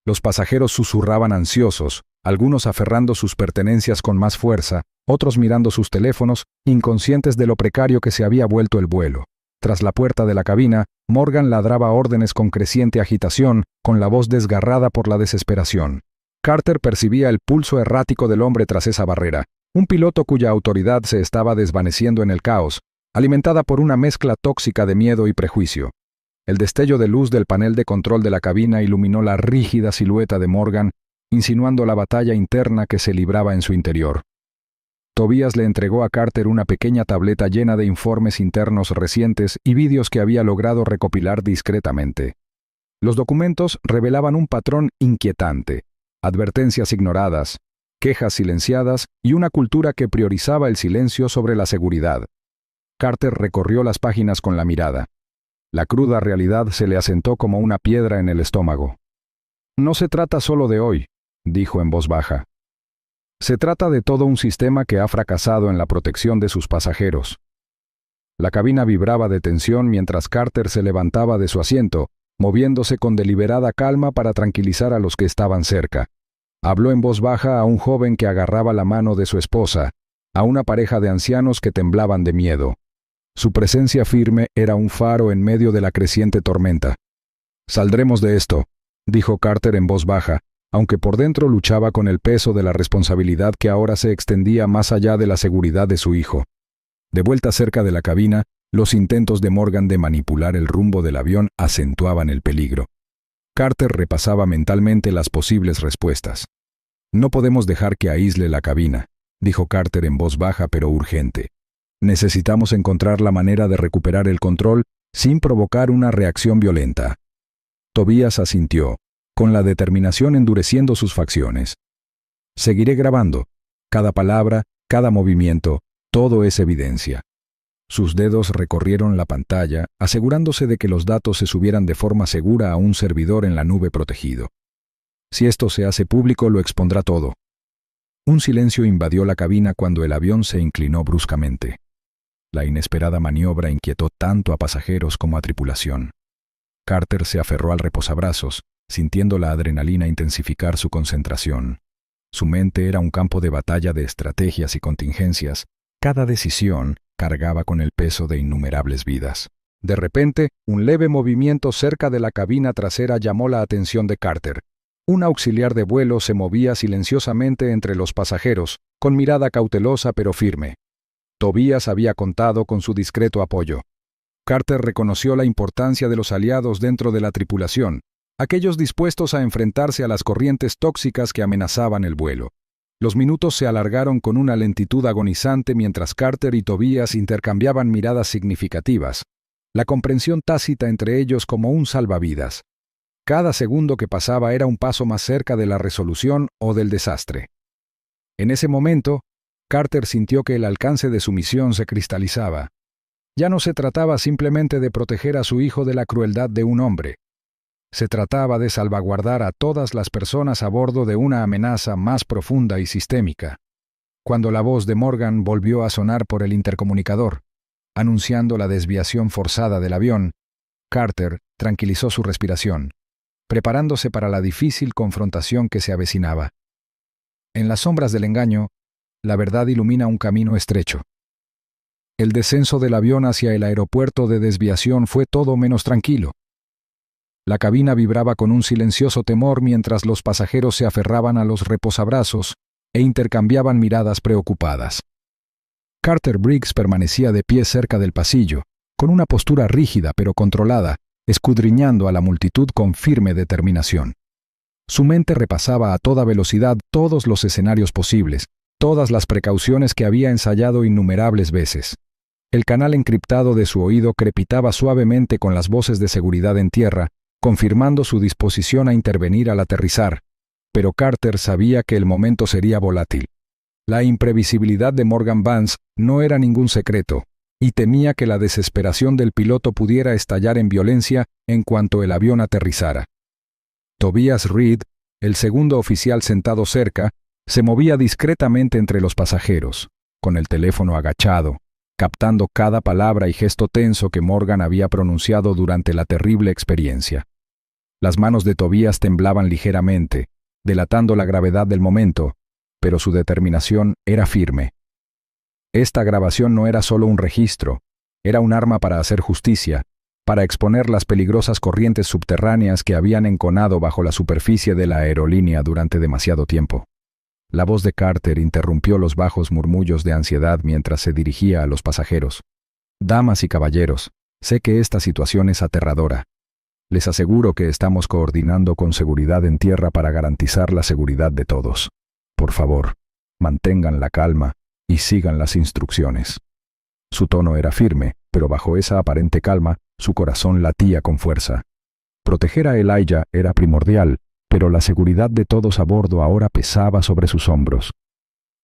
Los pasajeros susurraban ansiosos, algunos aferrando sus pertenencias con más fuerza, otros mirando sus teléfonos, inconscientes de lo precario que se había vuelto el vuelo. Tras la puerta de la cabina, Morgan ladraba órdenes con creciente agitación, con la voz desgarrada por la desesperación. Carter percibía el pulso errático del hombre tras esa barrera, un piloto cuya autoridad se estaba desvaneciendo en el caos, alimentada por una mezcla tóxica de miedo y prejuicio. El destello de luz del panel de control de la cabina iluminó la rígida silueta de Morgan, insinuando la batalla interna que se libraba en su interior. Tobias le entregó a Carter una pequeña tableta llena de informes internos recientes y vídeos que había logrado recopilar discretamente. Los documentos revelaban un patrón inquietante: advertencias ignoradas, quejas silenciadas y una cultura que priorizaba el silencio sobre la seguridad. Carter recorrió las páginas con la mirada. La cruda realidad se le asentó como una piedra en el estómago. «No se trata solo de hoy», dijo en voz baja. «Se trata de todo un sistema que ha fracasado en la protección de sus pasajeros». La cabina vibraba de tensión mientras Carter se levantaba de su asiento, moviéndose con deliberada calma para tranquilizar a los que estaban cerca. Habló en voz baja a un joven que agarraba la mano de su esposa, a una pareja de ancianos que temblaban de miedo. Su presencia firme era un faro en medio de la creciente tormenta. «Saldremos de esto», dijo Carter en voz baja, aunque por dentro luchaba con el peso de la responsabilidad que ahora se extendía más allá de la seguridad de su hijo. De vuelta cerca de la cabina, los intentos de Morgan de manipular el rumbo del avión acentuaban el peligro. Carter repasaba mentalmente las posibles respuestas. «No podemos dejar que aísle la cabina», dijo Carter en voz baja pero urgente. «Necesitamos encontrar la manera de recuperar el control sin provocar una reacción violenta». Tobías asintió, con la determinación endureciendo sus facciones. «Seguiré grabando. Cada palabra, cada movimiento, todo es evidencia». Sus dedos recorrieron la pantalla, asegurándose de que los datos se subieran de forma segura a un servidor en la nube protegido. Si esto se hace público, lo expondrá todo. Un silencio invadió la cabina cuando el avión se inclinó bruscamente. La inesperada maniobra inquietó tanto a pasajeros como a tripulación. Carter se aferró al reposabrazos, sintiendo la adrenalina intensificar su concentración. Su mente era un campo de batalla de estrategias y contingencias. Cada decisión cargaba con el peso de innumerables vidas. De repente, un leve movimiento cerca de la cabina trasera llamó la atención de Carter. Un auxiliar de vuelo se movía silenciosamente entre los pasajeros, con mirada cautelosa pero firme. Tobías había contado con su discreto apoyo. Carter reconoció la importancia de los aliados dentro de la tripulación, aquellos dispuestos a enfrentarse a las corrientes tóxicas que amenazaban el vuelo. Los minutos se alargaron con una lentitud agonizante mientras Carter y Tobías intercambiaban miradas significativas, la comprensión tácita entre ellos como un salvavidas. Cada segundo que pasaba era un paso más cerca de la resolución o del desastre. En ese momento, Carter sintió que el alcance de su misión se cristalizaba. Ya no se trataba simplemente de proteger a su hijo de la crueldad de un hombre. Se trataba de salvaguardar a todas las personas a bordo de una amenaza más profunda y sistémica. Cuando la voz de Morgan volvió a sonar por el intercomunicador, anunciando la desviación forzada del avión, Carter tranquilizó su respiración, preparándose para la difícil confrontación que se avecinaba. En las sombras del engaño, la verdad ilumina un camino estrecho. El descenso del avión hacia el aeropuerto de desviación fue todo menos tranquilo. La cabina vibraba con un silencioso temor mientras los pasajeros se aferraban a los reposabrazos e intercambiaban miradas preocupadas. Carter Briggs permanecía de pie cerca del pasillo, con una postura rígida pero controlada, escudriñando a la multitud con firme determinación. Su mente repasaba a toda velocidad todos los escenarios posibles, todas las precauciones que había ensayado innumerables veces. El canal encriptado de su oído crepitaba suavemente con las voces de seguridad en tierra, confirmando su disposición a intervenir al aterrizar, pero Carter sabía que el momento sería volátil. La imprevisibilidad de Morgan Vance no era ningún secreto, y temía que la desesperación del piloto pudiera estallar en violencia en cuanto el avión aterrizara. Tobias Reed, el segundo oficial sentado cerca, se movía discretamente entre los pasajeros, con el teléfono agachado, captando cada palabra y gesto tenso que Morgan había pronunciado durante la terrible experiencia. Las manos de Tobías temblaban ligeramente, delatando la gravedad del momento, pero su determinación era firme. Esta grabación no era solo un registro, era un arma para hacer justicia, para exponer las peligrosas corrientes subterráneas que habían enconado bajo la superficie de la aerolínea durante demasiado tiempo. La voz de Carter interrumpió los bajos murmullos de ansiedad mientras se dirigía a los pasajeros. «Damas y caballeros, sé que esta situación es aterradora. Les aseguro que estamos coordinando con seguridad en tierra para garantizar la seguridad de todos. Por favor, mantengan la calma y sigan las instrucciones». Su tono era firme, pero bajo esa aparente calma, su corazón latía con fuerza. Proteger a Elijah era primordial, pero la seguridad de todos a bordo ahora pesaba sobre sus hombros.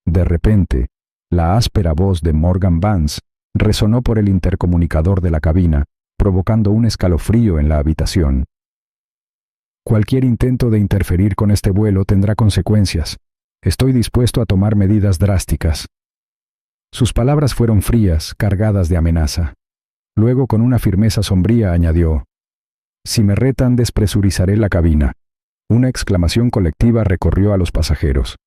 De repente, la áspera voz de Morgan Vance resonó por el intercomunicador de la cabina, provocando un escalofrío en la habitación. «Cualquier intento de interferir con este vuelo tendrá consecuencias. Estoy dispuesto a tomar medidas drásticas». Sus palabras fueron frías, cargadas de amenaza. Luego, con una firmeza sombría, añadió: «Si me retan, despresurizaré la cabina». Una exclamación colectiva recorrió a los pasajeros.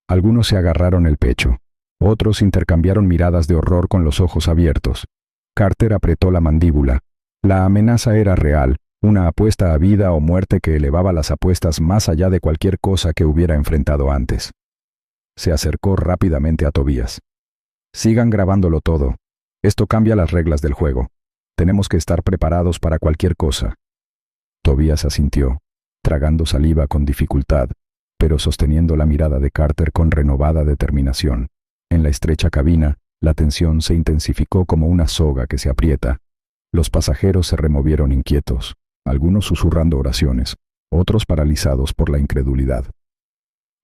Algunos se agarraron el pecho. Otros intercambiaron miradas de horror con los ojos abiertos. Carter apretó la mandíbula. La amenaza era real, una apuesta a vida o muerte que elevaba las apuestas más allá de cualquier cosa que hubiera enfrentado antes. Se acercó rápidamente a Tobías. «Sigan grabándolo todo. Esto cambia las reglas del juego. Tenemos que estar preparados para cualquier cosa. Tobías asintió, tragando saliva con dificultad, pero sosteniendo la mirada de Carter con renovada determinación. En la estrecha cabina, la tensión se intensificó como una soga que se aprieta. Los pasajeros se removieron inquietos, algunos susurrando oraciones, otros paralizados por la incredulidad.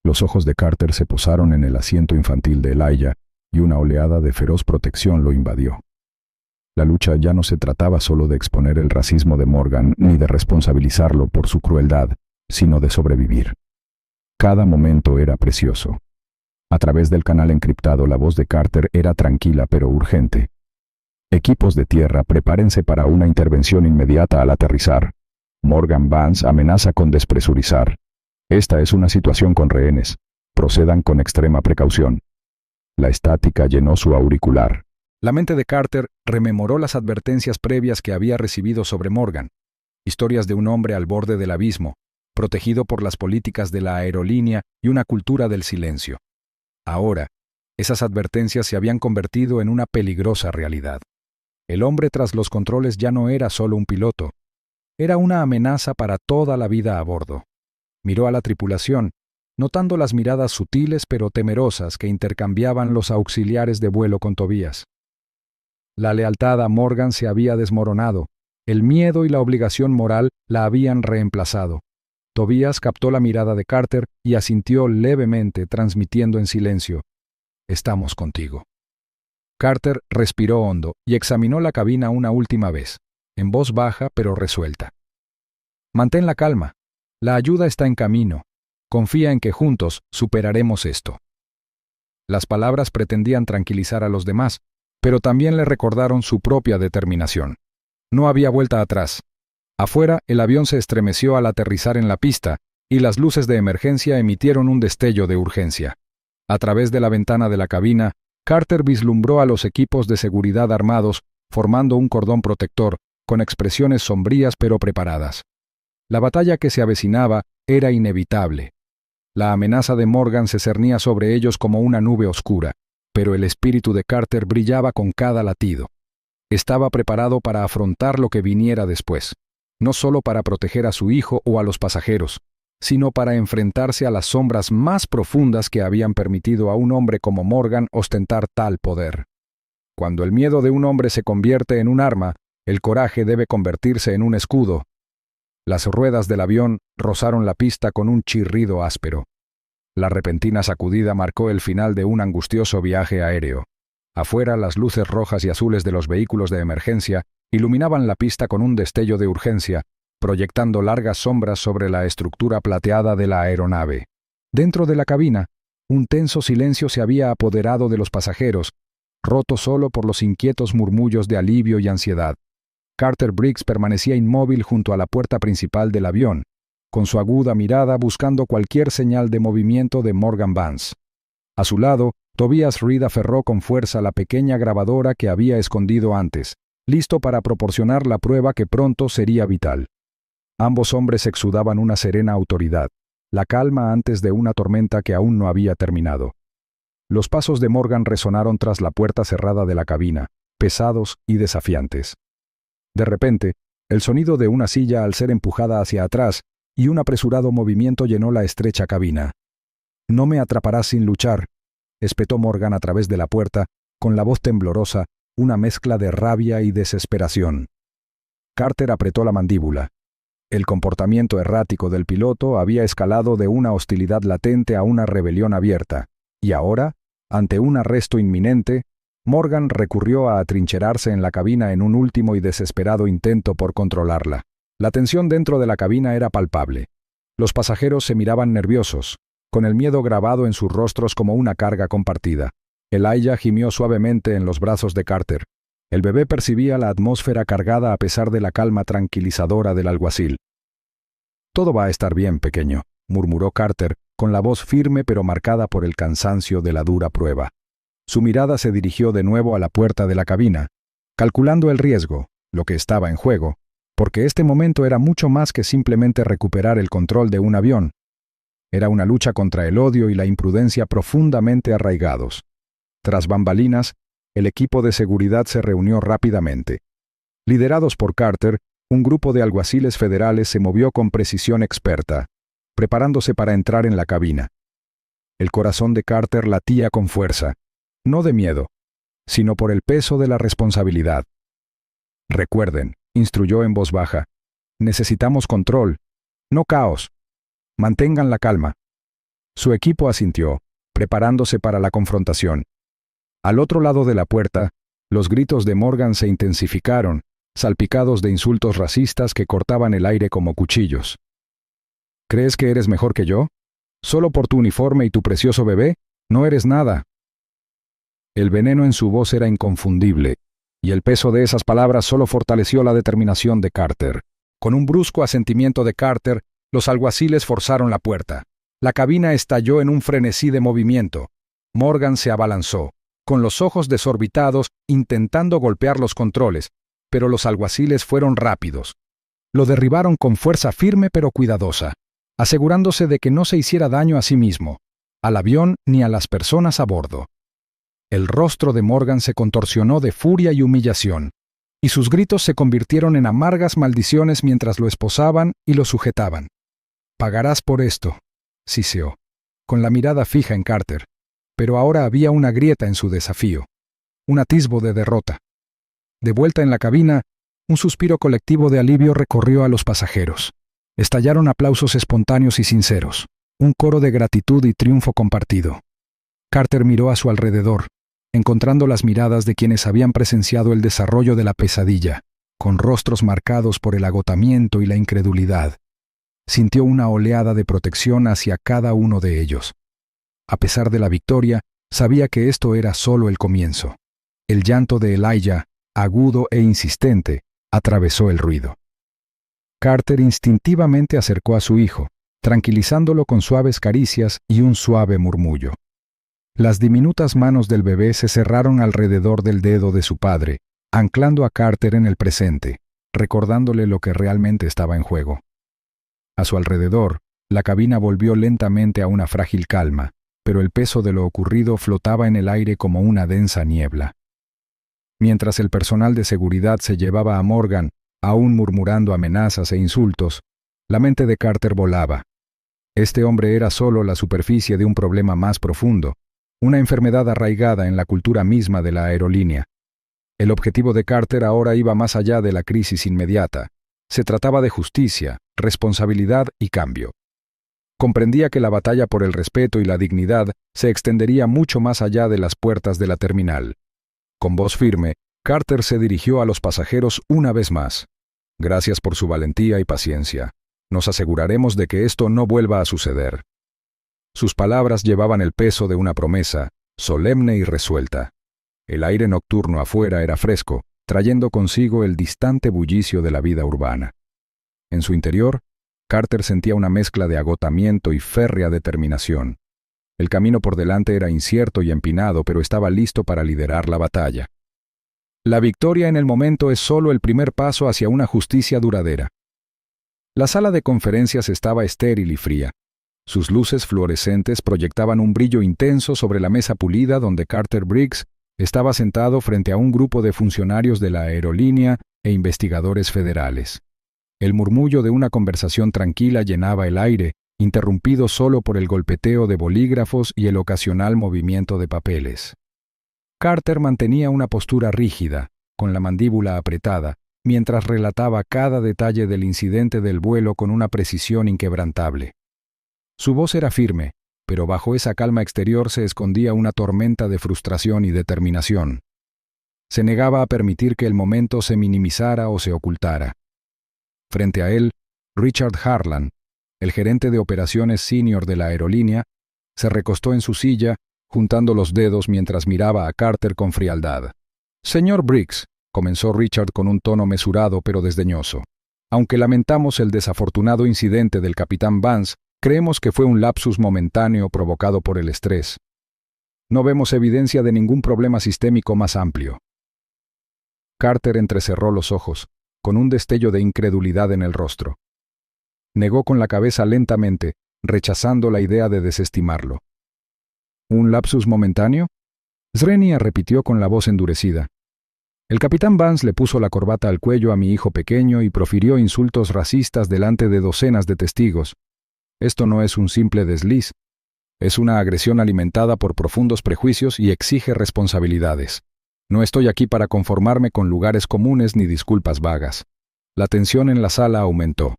Los ojos de Carter se posaron en el asiento infantil de Elijah y una oleada de feroz protección lo invadió. La lucha ya no se trataba solo de exponer el racismo de Morgan ni de responsabilizarlo por su crueldad, sino de sobrevivir. Cada momento era precioso. A través del canal encriptado la voz de Carter era tranquila pero urgente. Equipos de tierra, prepárense para una intervención inmediata al aterrizar. Morgan Vance amenaza con despresurizar. Esta es una situación con rehenes. Procedan con extrema precaución. La estática llenó su auricular. La mente de Carter rememoró las advertencias previas que había recibido sobre Morgan. Historias de un hombre al borde del abismo, protegido por las políticas de la aerolínea y una cultura del silencio. Ahora, esas advertencias se habían convertido en una peligrosa realidad. El hombre tras los controles ya no era solo un piloto. Era una amenaza para toda la vida a bordo. Miró a la tripulación, notando las miradas sutiles pero temerosas que intercambiaban los auxiliares de vuelo con Tobías. La lealtad a Morgan se había desmoronado. El miedo y la obligación moral la habían reemplazado. Tobías captó la mirada de Carter y asintió levemente, transmitiendo en silencio: «Estamos contigo». Carter respiró hondo y examinó la cabina una última vez, en voz baja pero resuelta. «Mantén la calma. La ayuda está en camino. Confía en que juntos superaremos esto». Las palabras pretendían tranquilizar a los demás, pero también le recordaron su propia determinación. No había vuelta atrás. Afuera, el avión se estremeció al aterrizar en la pista, y las luces de emergencia emitieron un destello de urgencia. A través de la ventana de la cabina, Carter vislumbró a los equipos de seguridad armados, formando un cordón protector, con expresiones sombrías pero preparadas. La batalla que se avecinaba era inevitable. La amenaza de Morgan se cernía sobre ellos como una nube oscura, pero el espíritu de Carter brillaba con cada latido. Estaba preparado para afrontar lo que viniera después, no solo para proteger a su hijo o a los pasajeros, sino para enfrentarse a las sombras más profundas que habían permitido a un hombre como Morgan ostentar tal poder. Cuando el miedo de un hombre se convierte en un arma, el coraje debe convertirse en un escudo. Las ruedas del avión rozaron la pista con un chirrido áspero. La repentina sacudida marcó el final de un angustioso viaje aéreo. Afuera, las luces rojas y azules de los vehículos de emergencia iluminaban la pista con un destello de urgencia, proyectando largas sombras sobre la estructura plateada de la aeronave. Dentro de la cabina, un tenso silencio se había apoderado de los pasajeros, roto solo por los inquietos murmullos de alivio y ansiedad. Carter Briggs permanecía inmóvil junto a la puerta principal del avión, con su aguda mirada buscando cualquier señal de movimiento de Morgan Vance. A su lado, Tobías Reed aferró con fuerza la pequeña grabadora que había escondido antes, listo para proporcionar la prueba que pronto sería vital. Ambos hombres exudaban una serena autoridad, la calma antes de una tormenta que aún no había terminado. Los pasos de Morgan resonaron tras la puerta cerrada de la cabina, pesados y desafiantes. De repente, el sonido de una silla al ser empujada hacia atrás y un apresurado movimiento llenó la estrecha cabina. «No me atraparás sin luchar», espetó Morgan a través de la puerta, con la voz temblorosa, una mezcla de rabia y desesperación. Carter apretó la mandíbula. El comportamiento errático del piloto había escalado de una hostilidad latente a una rebelión abierta, y ahora, ante un arresto inminente, Morgan recurrió a atrincherarse en la cabina en un último y desesperado intento por controlarla. La tensión dentro de la cabina era palpable. Los pasajeros se miraban nerviosos, con el miedo grabado en sus rostros como una carga compartida. Elijah gimió suavemente en los brazos de Carter. El bebé percibía la atmósfera cargada a pesar de la calma tranquilizadora del alguacil. «Todo va a estar bien, pequeño», murmuró Carter, con la voz firme pero marcada por el cansancio de la dura prueba. Su mirada se dirigió de nuevo a la puerta de la cabina, calculando el riesgo, lo que estaba en juego, porque este momento era mucho más que simplemente recuperar el control de un avión. Era una lucha contra el odio y la imprudencia profundamente arraigados. Tras bambalinas, el equipo de seguridad se reunió rápidamente. Liderados por Carter, un grupo de alguaciles federales se movió con precisión experta, preparándose para entrar en la cabina. El corazón de Carter latía con fuerza, no de miedo, sino por el peso de la responsabilidad. Recuerden, instruyó en voz baja, necesitamos control, no caos. Mantengan la calma. Su equipo asintió, preparándose para la confrontación. Al otro lado de la puerta, los gritos de Morgan se intensificaron, salpicados de insultos racistas que cortaban el aire como cuchillos. ¿Crees que eres mejor que yo? ¿Solo por tu uniforme y tu precioso bebé? No eres nada. El veneno en su voz era inconfundible, y el peso de esas palabras solo fortaleció la determinación de Carter. Con un brusco asentimiento de Carter, los alguaciles forzaron la puerta. La cabina estalló en un frenesí de movimiento. Morgan se abalanzó, con los ojos desorbitados, intentando golpear los controles, pero los alguaciles fueron rápidos. Lo derribaron con fuerza firme pero cuidadosa, asegurándose de que no se hiciera daño a sí mismo, al avión ni a las personas a bordo. El rostro de Morgan se contorsionó de furia y humillación, y sus gritos se convirtieron en amargas maldiciones mientras lo esposaban y lo sujetaban. «Pagarás por esto», siseó, con la mirada fija en Carter, pero ahora había una grieta en su desafío, un atisbo de derrota. De vuelta en la cabina, un suspiro colectivo de alivio recorrió a los pasajeros. Estallaron aplausos espontáneos y sinceros, un coro de gratitud y triunfo compartido. Carter miró a su alrededor, encontrando las miradas de quienes habían presenciado el desarrollo de la pesadilla, con rostros marcados por el agotamiento y la incredulidad. Sintió una oleada de protección hacia cada uno de ellos. A pesar de la victoria, sabía que esto era solo el comienzo. El llanto de Elijah, agudo e insistente, atravesó el ruido. Carter instintivamente acercó a su hijo, tranquilizándolo con suaves caricias y un suave murmullo. Las diminutas manos del bebé se cerraron alrededor del dedo de su padre, anclando a Carter en el presente, recordándole lo que realmente estaba en juego. A su alrededor, la cabina volvió lentamente a una frágil calma, pero el peso de lo ocurrido flotaba en el aire como una densa niebla. Mientras el personal de seguridad se llevaba a Morgan, aún murmurando amenazas e insultos, la mente de Carter volaba. Este hombre era solo la superficie de un problema más profundo, una enfermedad arraigada en la cultura misma de la aerolínea. El objetivo de Carter ahora iba más allá de la crisis inmediata. Se trataba de justicia, responsabilidad y cambio. Comprendía que la batalla por el respeto y la dignidad se extendería mucho más allá de las puertas de la terminal. Con voz firme, Carter se dirigió a los pasajeros una vez más. Gracias por su valentía y paciencia. Nos aseguraremos de que esto no vuelva a suceder. Sus palabras llevaban el peso de una promesa, solemne y resuelta. El aire nocturno afuera era fresco, trayendo consigo el distante bullicio de la vida urbana. En su interior, Carter sentía una mezcla de agotamiento y férrea determinación. El camino por delante era incierto y empinado, pero estaba listo para liderar la batalla. La victoria en el momento es solo el primer paso hacia una justicia duradera. La sala de conferencias estaba estéril y fría. Sus luces fluorescentes proyectaban un brillo intenso sobre la mesa pulida donde Carter Briggs estaba sentado frente a un grupo de funcionarios de la aerolínea e investigadores federales. El murmullo de una conversación tranquila llenaba el aire, interrumpido solo por el golpeteo de bolígrafos y el ocasional movimiento de papeles. Carter mantenía una postura rígida, con la mandíbula apretada, mientras relataba cada detalle del incidente del vuelo con una precisión inquebrantable. Su voz era firme, pero bajo esa calma exterior se escondía una tormenta de frustración y determinación. Se negaba a permitir que el momento se minimizara o se ocultara. Frente a él, Richard Harlan, el gerente de operaciones senior de la aerolínea, se recostó en su silla, juntando los dedos mientras miraba a Carter con frialdad. «Señor Briggs», comenzó Richard con un tono mesurado pero desdeñoso, «aunque lamentamos el desafortunado incidente del capitán Vance, creemos que fue un lapsus momentáneo provocado por el estrés. No vemos evidencia de ningún problema sistémico más amplio». Carter entrecerró los ojos, con un destello de incredulidad en el rostro. Negó con la cabeza lentamente, rechazando la idea de desestimarlo. ¿Un lapsus momentáneo? Srenia repitió con la voz endurecida. El capitán Vance le puso la corbata al cuello a mi hijo pequeño y profirió insultos racistas delante de docenas de testigos. Esto no es un simple desliz. Es una agresión alimentada por profundos prejuicios y exige responsabilidades. No estoy aquí para conformarme con lugares comunes ni disculpas vagas. La tensión en la sala aumentó,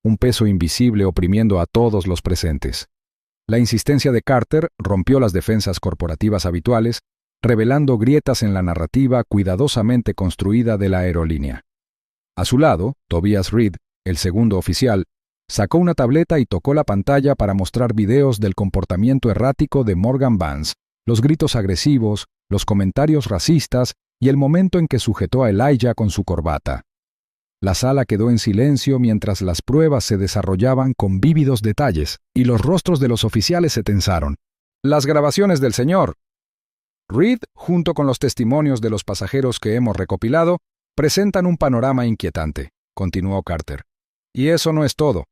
un peso invisible oprimiendo a todos los presentes. La insistencia de Carter rompió las defensas corporativas habituales, revelando grietas en la narrativa cuidadosamente construida de la aerolínea. A su lado, Tobias Reed, el segundo oficial, sacó una tableta y tocó la pantalla para mostrar videos del comportamiento errático de Morgan Vance, los gritos agresivos, los comentarios racistas y el momento en que sujetó a Elijah con su corbata. La sala quedó en silencio mientras las pruebas se desarrollaban con vívidos detalles y los rostros de los oficiales se tensaron. Las grabaciones del señor Reed, junto con los testimonios de los pasajeros que hemos recopilado, presentan un panorama inquietante, continuó Carter. Y eso no es todo.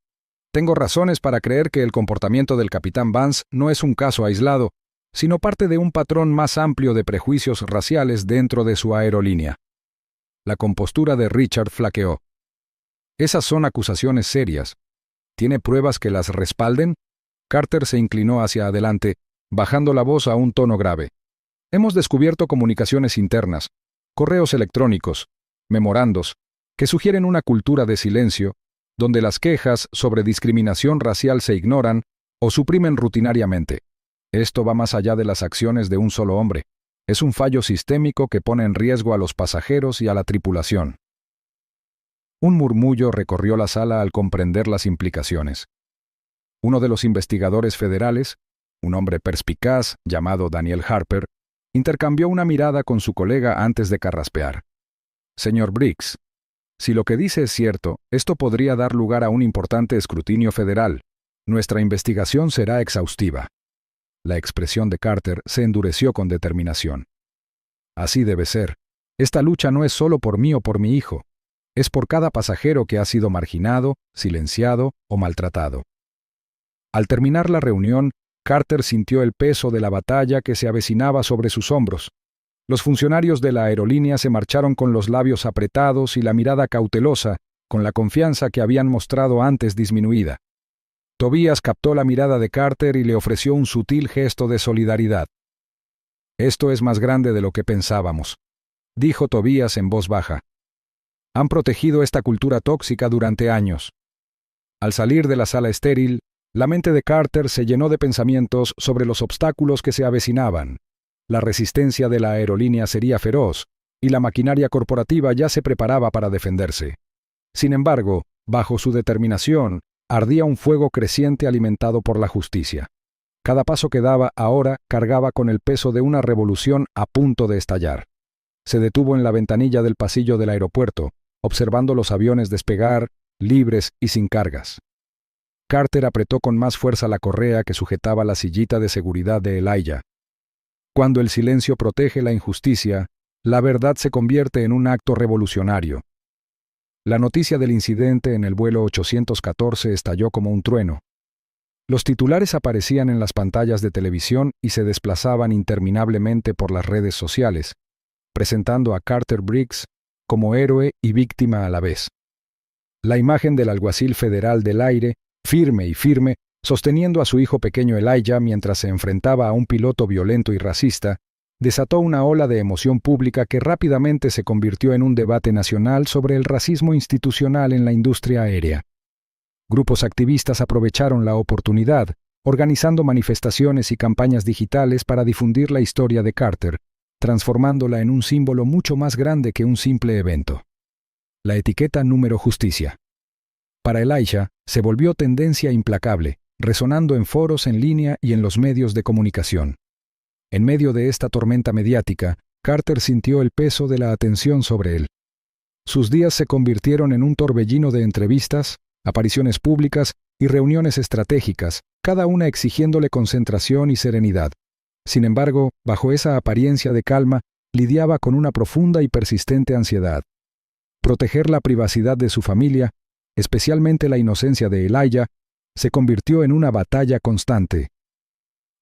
Tengo razones para creer que el comportamiento del capitán Vance no es un caso aislado, sino parte de un patrón más amplio de prejuicios raciales dentro de su aerolínea. La compostura de Richard flaqueó. Esas son acusaciones serias. ¿Tiene pruebas que las respalden? Carter se inclinó hacia adelante, bajando la voz a un tono grave. Hemos descubierto comunicaciones internas, correos electrónicos, memorandos, que sugieren una cultura de silencio, donde las quejas sobre discriminación racial se ignoran o suprimen rutinariamente. Esto va más allá de las acciones de un solo hombre. Es un fallo sistémico que pone en riesgo a los pasajeros y a la tripulación. Un murmullo recorrió la sala al comprender las implicaciones. Uno de los investigadores federales, un hombre perspicaz llamado Daniel Harper, intercambió una mirada con su colega antes de carraspear. Señor Briggs, si lo que dice es cierto, esto podría dar lugar a un importante escrutinio federal. Nuestra investigación será exhaustiva. La expresión de Carter se endureció con determinación. Así debe ser. Esta lucha no es solo por mí o por mi hijo. Es por cada pasajero que ha sido marginado, silenciado o maltratado. Al terminar la reunión, Carter sintió el peso de la batalla que se avecinaba sobre sus hombros. Los funcionarios de la aerolínea se marcharon con los labios apretados y la mirada cautelosa, con la confianza que habían mostrado antes disminuida. Tobias captó la mirada de Carter y le ofreció un sutil gesto de solidaridad. «Esto es más grande de lo que pensábamos», dijo Tobias en voz baja. «Han protegido esta cultura tóxica durante años». Al salir de la sala estéril, la mente de Carter se llenó de pensamientos sobre los obstáculos que se avecinaban. La resistencia de la aerolínea sería feroz, y la maquinaria corporativa ya se preparaba para defenderse. Sin embargo, bajo su determinación, ardía un fuego creciente alimentado por la justicia. Cada paso que daba ahora cargaba con el peso de una revolución a punto de estallar. Se detuvo en la ventanilla del pasillo del aeropuerto, observando los aviones despegar, libres y sin cargas. Carter apretó con más fuerza la correa que sujetaba la sillita de seguridad de Elijah. Cuando el silencio protege la injusticia, la verdad se convierte en un acto revolucionario. La noticia del incidente en el vuelo 814 estalló como un trueno. Los titulares aparecían en las pantallas de televisión y se desplazaban interminablemente por las redes sociales, presentando a Carter Briggs como héroe y víctima a la vez. La imagen del alguacil federal del aire, firme, sosteniendo a su hijo pequeño Elijah mientras se enfrentaba a un piloto violento y racista, desató una ola de emoción pública que rápidamente se convirtió en un debate nacional sobre el racismo institucional en la industria aérea. Grupos activistas aprovecharon la oportunidad, organizando manifestaciones y campañas digitales para difundir la historia de Carter, transformándola en un símbolo mucho más grande que un simple evento. La etiqueta número justicia. Para Elijah, se volvió tendencia implacable, resonando en foros en línea y en los medios de comunicación. En medio de esta tormenta mediática, Carter sintió el peso de la atención sobre él. Sus días se convirtieron en un torbellino de entrevistas, apariciones públicas y reuniones estratégicas, cada una exigiéndole concentración y serenidad. Sin embargo, bajo esa apariencia de calma, lidiaba con una profunda y persistente ansiedad. Proteger la privacidad de su familia, especialmente la inocencia de Elijah, se convirtió en una batalla constante.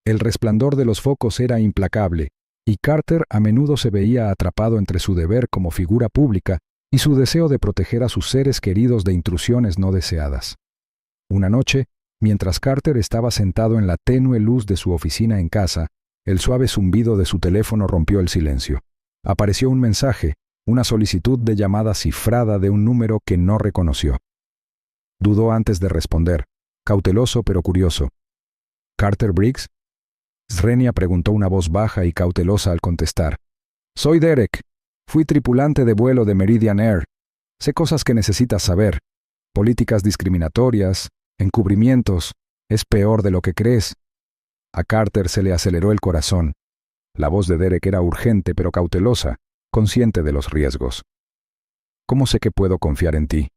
El resplandor de los focos era implacable, y Carter a menudo se veía atrapado entre su deber como figura pública y su deseo de proteger a sus seres queridos de intrusiones no deseadas. Una noche, mientras Carter estaba sentado en la tenue luz de su oficina en casa, el suave zumbido de su teléfono rompió el silencio. Apareció un mensaje, una solicitud de llamada cifrada de un número que no reconoció. Dudó antes de responder, cauteloso pero curioso. ¿Carter Briggs? Srenia preguntó una voz baja y cautelosa al contestar. Soy Derek. Fui tripulante de vuelo de Meridian Air. Sé cosas que necesitas saber. Políticas discriminatorias, encubrimientos. Es peor de lo que crees. A Carter se le aceleró el corazón. La voz de Derek era urgente pero cautelosa, consciente de los riesgos. ¿Cómo sé que puedo confiar en ti?,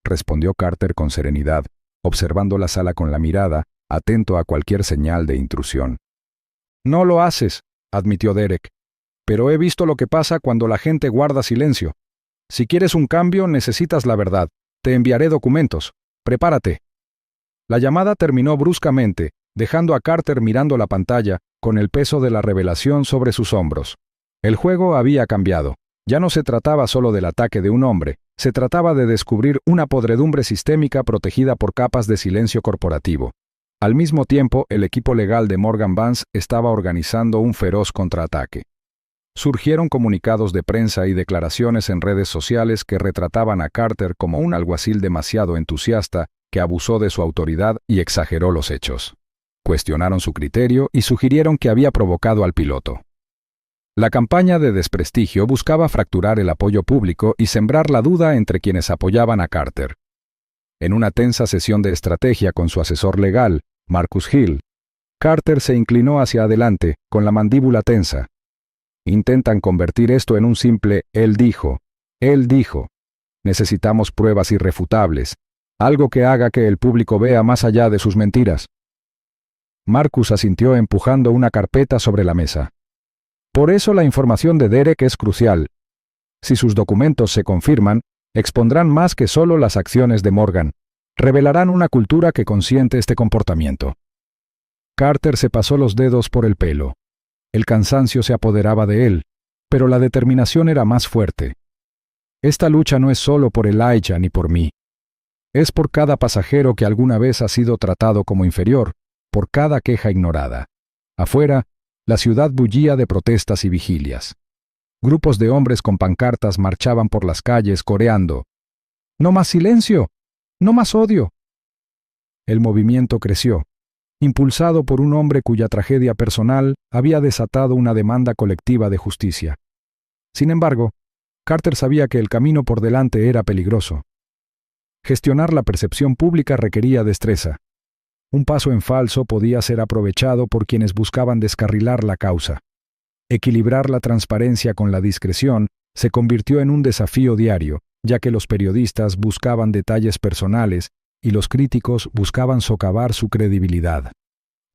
respondió Carter con serenidad, observando la sala con la mirada, atento a cualquier señal de intrusión. No lo haces, admitió Derek, pero he visto lo que pasa cuando la gente guarda silencio. Si quieres un cambio, necesitas la verdad. Te enviaré documentos. Prepárate. La llamada terminó bruscamente, dejando a Carter mirando la pantalla, con el peso de la revelación sobre sus hombros. El juego había cambiado. Ya no se trataba solo del ataque de un hombre, se trataba de descubrir una podredumbre sistémica protegida por capas de silencio corporativo. Al mismo tiempo, el equipo legal de Morgan Vance estaba organizando un feroz contraataque. Surgieron comunicados de prensa y declaraciones en redes sociales que retrataban a Carter como un alguacil demasiado entusiasta que abusó de su autoridad y exageró los hechos. Cuestionaron su criterio y sugirieron que había provocado al piloto. La campaña de desprestigio buscaba fracturar el apoyo público y sembrar la duda entre quienes apoyaban a Carter. En una tensa sesión de estrategia con su asesor legal, Marcus Hill, Carter se inclinó hacia adelante, con la mandíbula tensa. Intentan convertir esto en un simple él dijo. Necesitamos pruebas irrefutables, algo que haga que el público vea más allá de sus mentiras. Marcus asintió empujando una carpeta sobre la mesa. Por eso la información de Derek es crucial. Si sus documentos se confirman, expondrán más que solo las acciones de Morgan. Revelarán una cultura que consiente este comportamiento. Carter se pasó los dedos por el pelo. El cansancio se apoderaba de él, pero la determinación era más fuerte. Esta lucha no es solo por Elijah ni por mí. Es por cada pasajero que alguna vez ha sido tratado como inferior, por cada queja ignorada. Afuera, la ciudad bullía de protestas y vigilias. Grupos de hombres con pancartas marchaban por las calles coreando: «¡No más silencio! ¡No más odio!». El movimiento creció, impulsado por un hombre cuya tragedia personal había desatado una demanda colectiva de justicia. Sin embargo, Carter sabía que el camino por delante era peligroso. Gestionar la percepción pública requería destreza. Un paso en falso podía ser aprovechado por quienes buscaban descarrilar la causa. Equilibrar la transparencia con la discreción se convirtió en un desafío diario, ya que los periodistas buscaban detalles personales y los críticos buscaban socavar su credibilidad.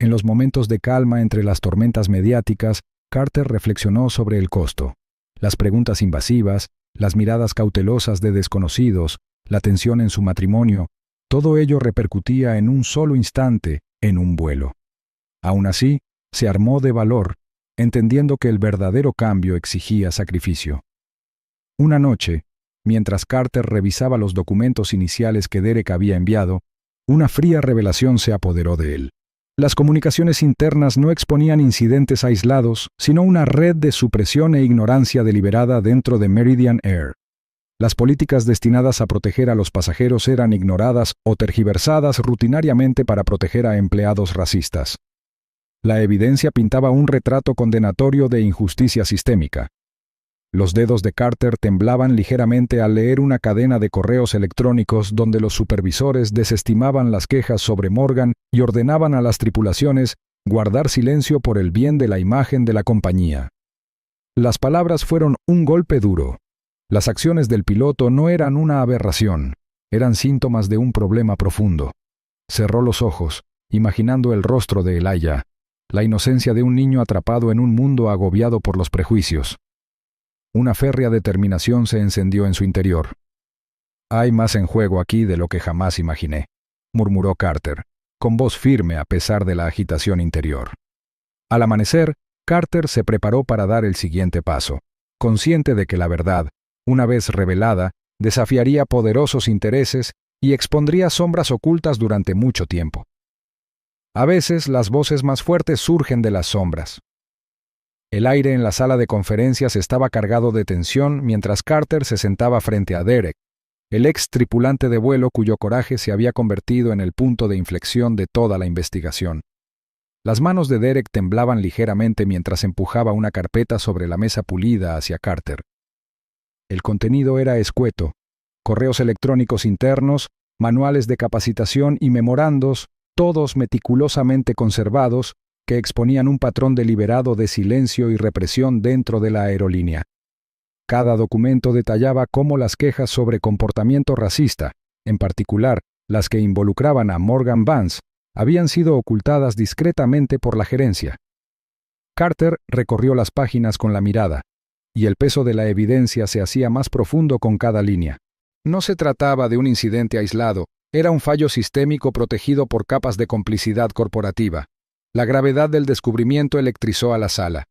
En los momentos de calma entre las tormentas mediáticas, Carter reflexionó sobre el costo. Las preguntas invasivas, las miradas cautelosas de desconocidos, la tensión en su matrimonio, todo ello repercutía en un solo instante en un vuelo. Aún así, se armó de valor, entendiendo que el verdadero cambio exigía sacrificio. Una noche, mientras Carter revisaba los documentos iniciales que Derek había enviado, una fría revelación se apoderó de él. Las comunicaciones internas no exponían incidentes aislados, sino una red de supresión e ignorancia deliberada dentro de Meridian Air. Las políticas destinadas a proteger a los pasajeros eran ignoradas o tergiversadas rutinariamente para proteger a empleados racistas. La evidencia pintaba un retrato condenatorio de injusticia sistémica. Los dedos de Carter temblaban ligeramente al leer una cadena de correos electrónicos donde los supervisores desestimaban las quejas sobre Morgan y ordenaban a las tripulaciones guardar silencio por el bien de la imagen de la compañía. Las palabras fueron un golpe duro. Las acciones del piloto no eran una aberración, eran síntomas de un problema profundo. Cerró los ojos, imaginando el rostro de Elijah, la inocencia de un niño atrapado en un mundo agobiado por los prejuicios. Una férrea determinación se encendió en su interior. «Hay más en juego aquí de lo que jamás imaginé», murmuró Carter, con voz firme a pesar de la agitación interior. Al amanecer, Carter se preparó para dar el siguiente paso, consciente de que la verdad, una vez revelada, desafiaría poderosos intereses y expondría sombras ocultas durante mucho tiempo. A veces las voces más fuertes surgen de las sombras. El aire en la sala de conferencias estaba cargado de tensión mientras Carter se sentaba frente a Derek, el ex tripulante de vuelo cuyo coraje se había convertido en el punto de inflexión de toda la investigación. Las manos de Derek temblaban ligeramente mientras empujaba una carpeta sobre la mesa pulida hacia Carter. El contenido era escueto: correos electrónicos internos, manuales de capacitación y memorandos, todos meticulosamente conservados, que exponían un patrón deliberado de silencio y represión dentro de la aerolínea. Cada documento detallaba cómo las quejas sobre comportamiento racista, en particular las que involucraban a Morgan Vance, habían sido ocultadas discretamente por la gerencia. Carter recorrió las páginas con la mirada, y el peso de la evidencia se hacía más profundo con cada línea. No se trataba de un incidente aislado, era un fallo sistémico protegido por capas de complicidad corporativa. La gravedad del descubrimiento electrizó a la sala.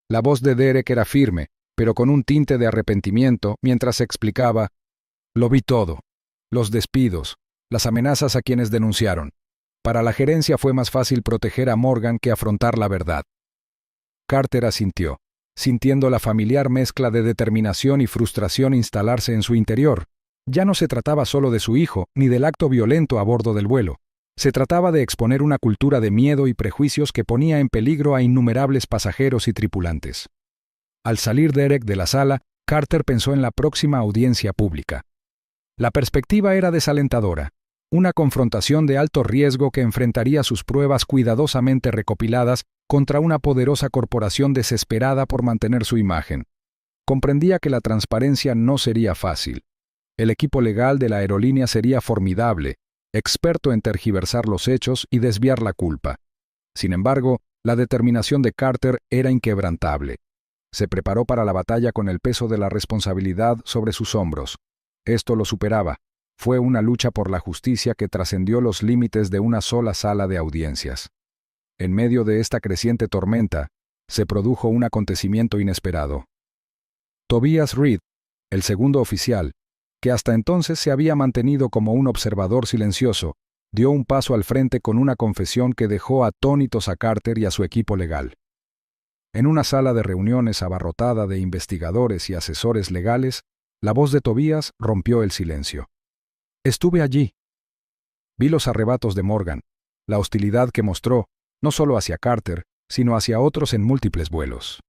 La voz de Derek era firme, pero con un tinte de arrepentimiento, mientras explicaba: «Lo vi todo. Los despidos, las amenazas a quienes denunciaron. Para la gerencia fue más fácil proteger a Morgan que afrontar la verdad». Carter asintió, sintiendo la familiar mezcla de determinación y frustración instalarse en su interior. Ya no se trataba solo de su hijo, ni del acto violento a bordo del vuelo. Se trataba de exponer una cultura de miedo y prejuicios que ponía en peligro a innumerables pasajeros y tripulantes. Al salir Derek de la sala, Carter pensó en la próxima audiencia pública. La perspectiva era desalentadora, una confrontación de alto riesgo que enfrentaría sus pruebas cuidadosamente recopiladas contra una poderosa corporación desesperada por mantener su imagen. Comprendía que la transparencia no sería fácil. El equipo legal de la aerolínea sería formidable, experto en tergiversar los hechos y desviar la culpa. Sin embargo, la determinación de Carter era inquebrantable. Se preparó para la batalla con el peso de la responsabilidad sobre sus hombros. Esto lo superaba. Fue una lucha por la justicia que trascendió los límites de una sola sala de audiencias. En medio de esta creciente tormenta, se produjo un acontecimiento inesperado. Tobias Reed, el segundo oficial, que hasta entonces se había mantenido como un observador silencioso, dio un paso al frente con una confesión que dejó atónitos a Carter y a su equipo legal. En una sala de reuniones abarrotada de investigadores y asesores legales, la voz de Tobias rompió el silencio. «Estuve allí. Vi los arrebatos de Morgan, la hostilidad que mostró, no solo hacia Carter, sino hacia otros en múltiples vuelos.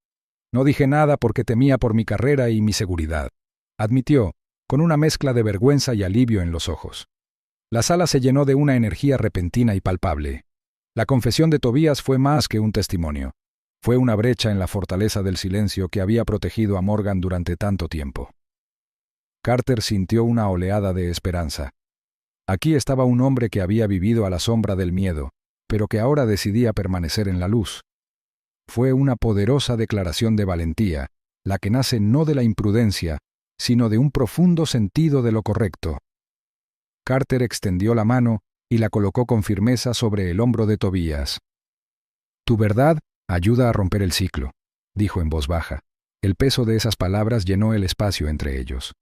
No dije nada porque temía por mi carrera y mi seguridad», admitió, con una mezcla de vergüenza y alivio en los ojos. La sala se llenó de una energía repentina y palpable. La confesión de Tobias fue más que un testimonio. Fue una brecha en la fortaleza del silencio que había protegido a Morgan durante tanto tiempo. Carter sintió una oleada de esperanza. Aquí estaba un hombre que había vivido a la sombra del miedo, pero que ahora decidía permanecer en la luz. Fue una poderosa declaración de valentía, la que nace no de la imprudencia, sino de un profundo sentido de lo correcto. Carter extendió la mano y la colocó con firmeza sobre el hombro de Tobias. «Tu verdad ayuda a romper el ciclo», dijo en voz baja. El peso de esas palabras llenó el espacio entre ellos.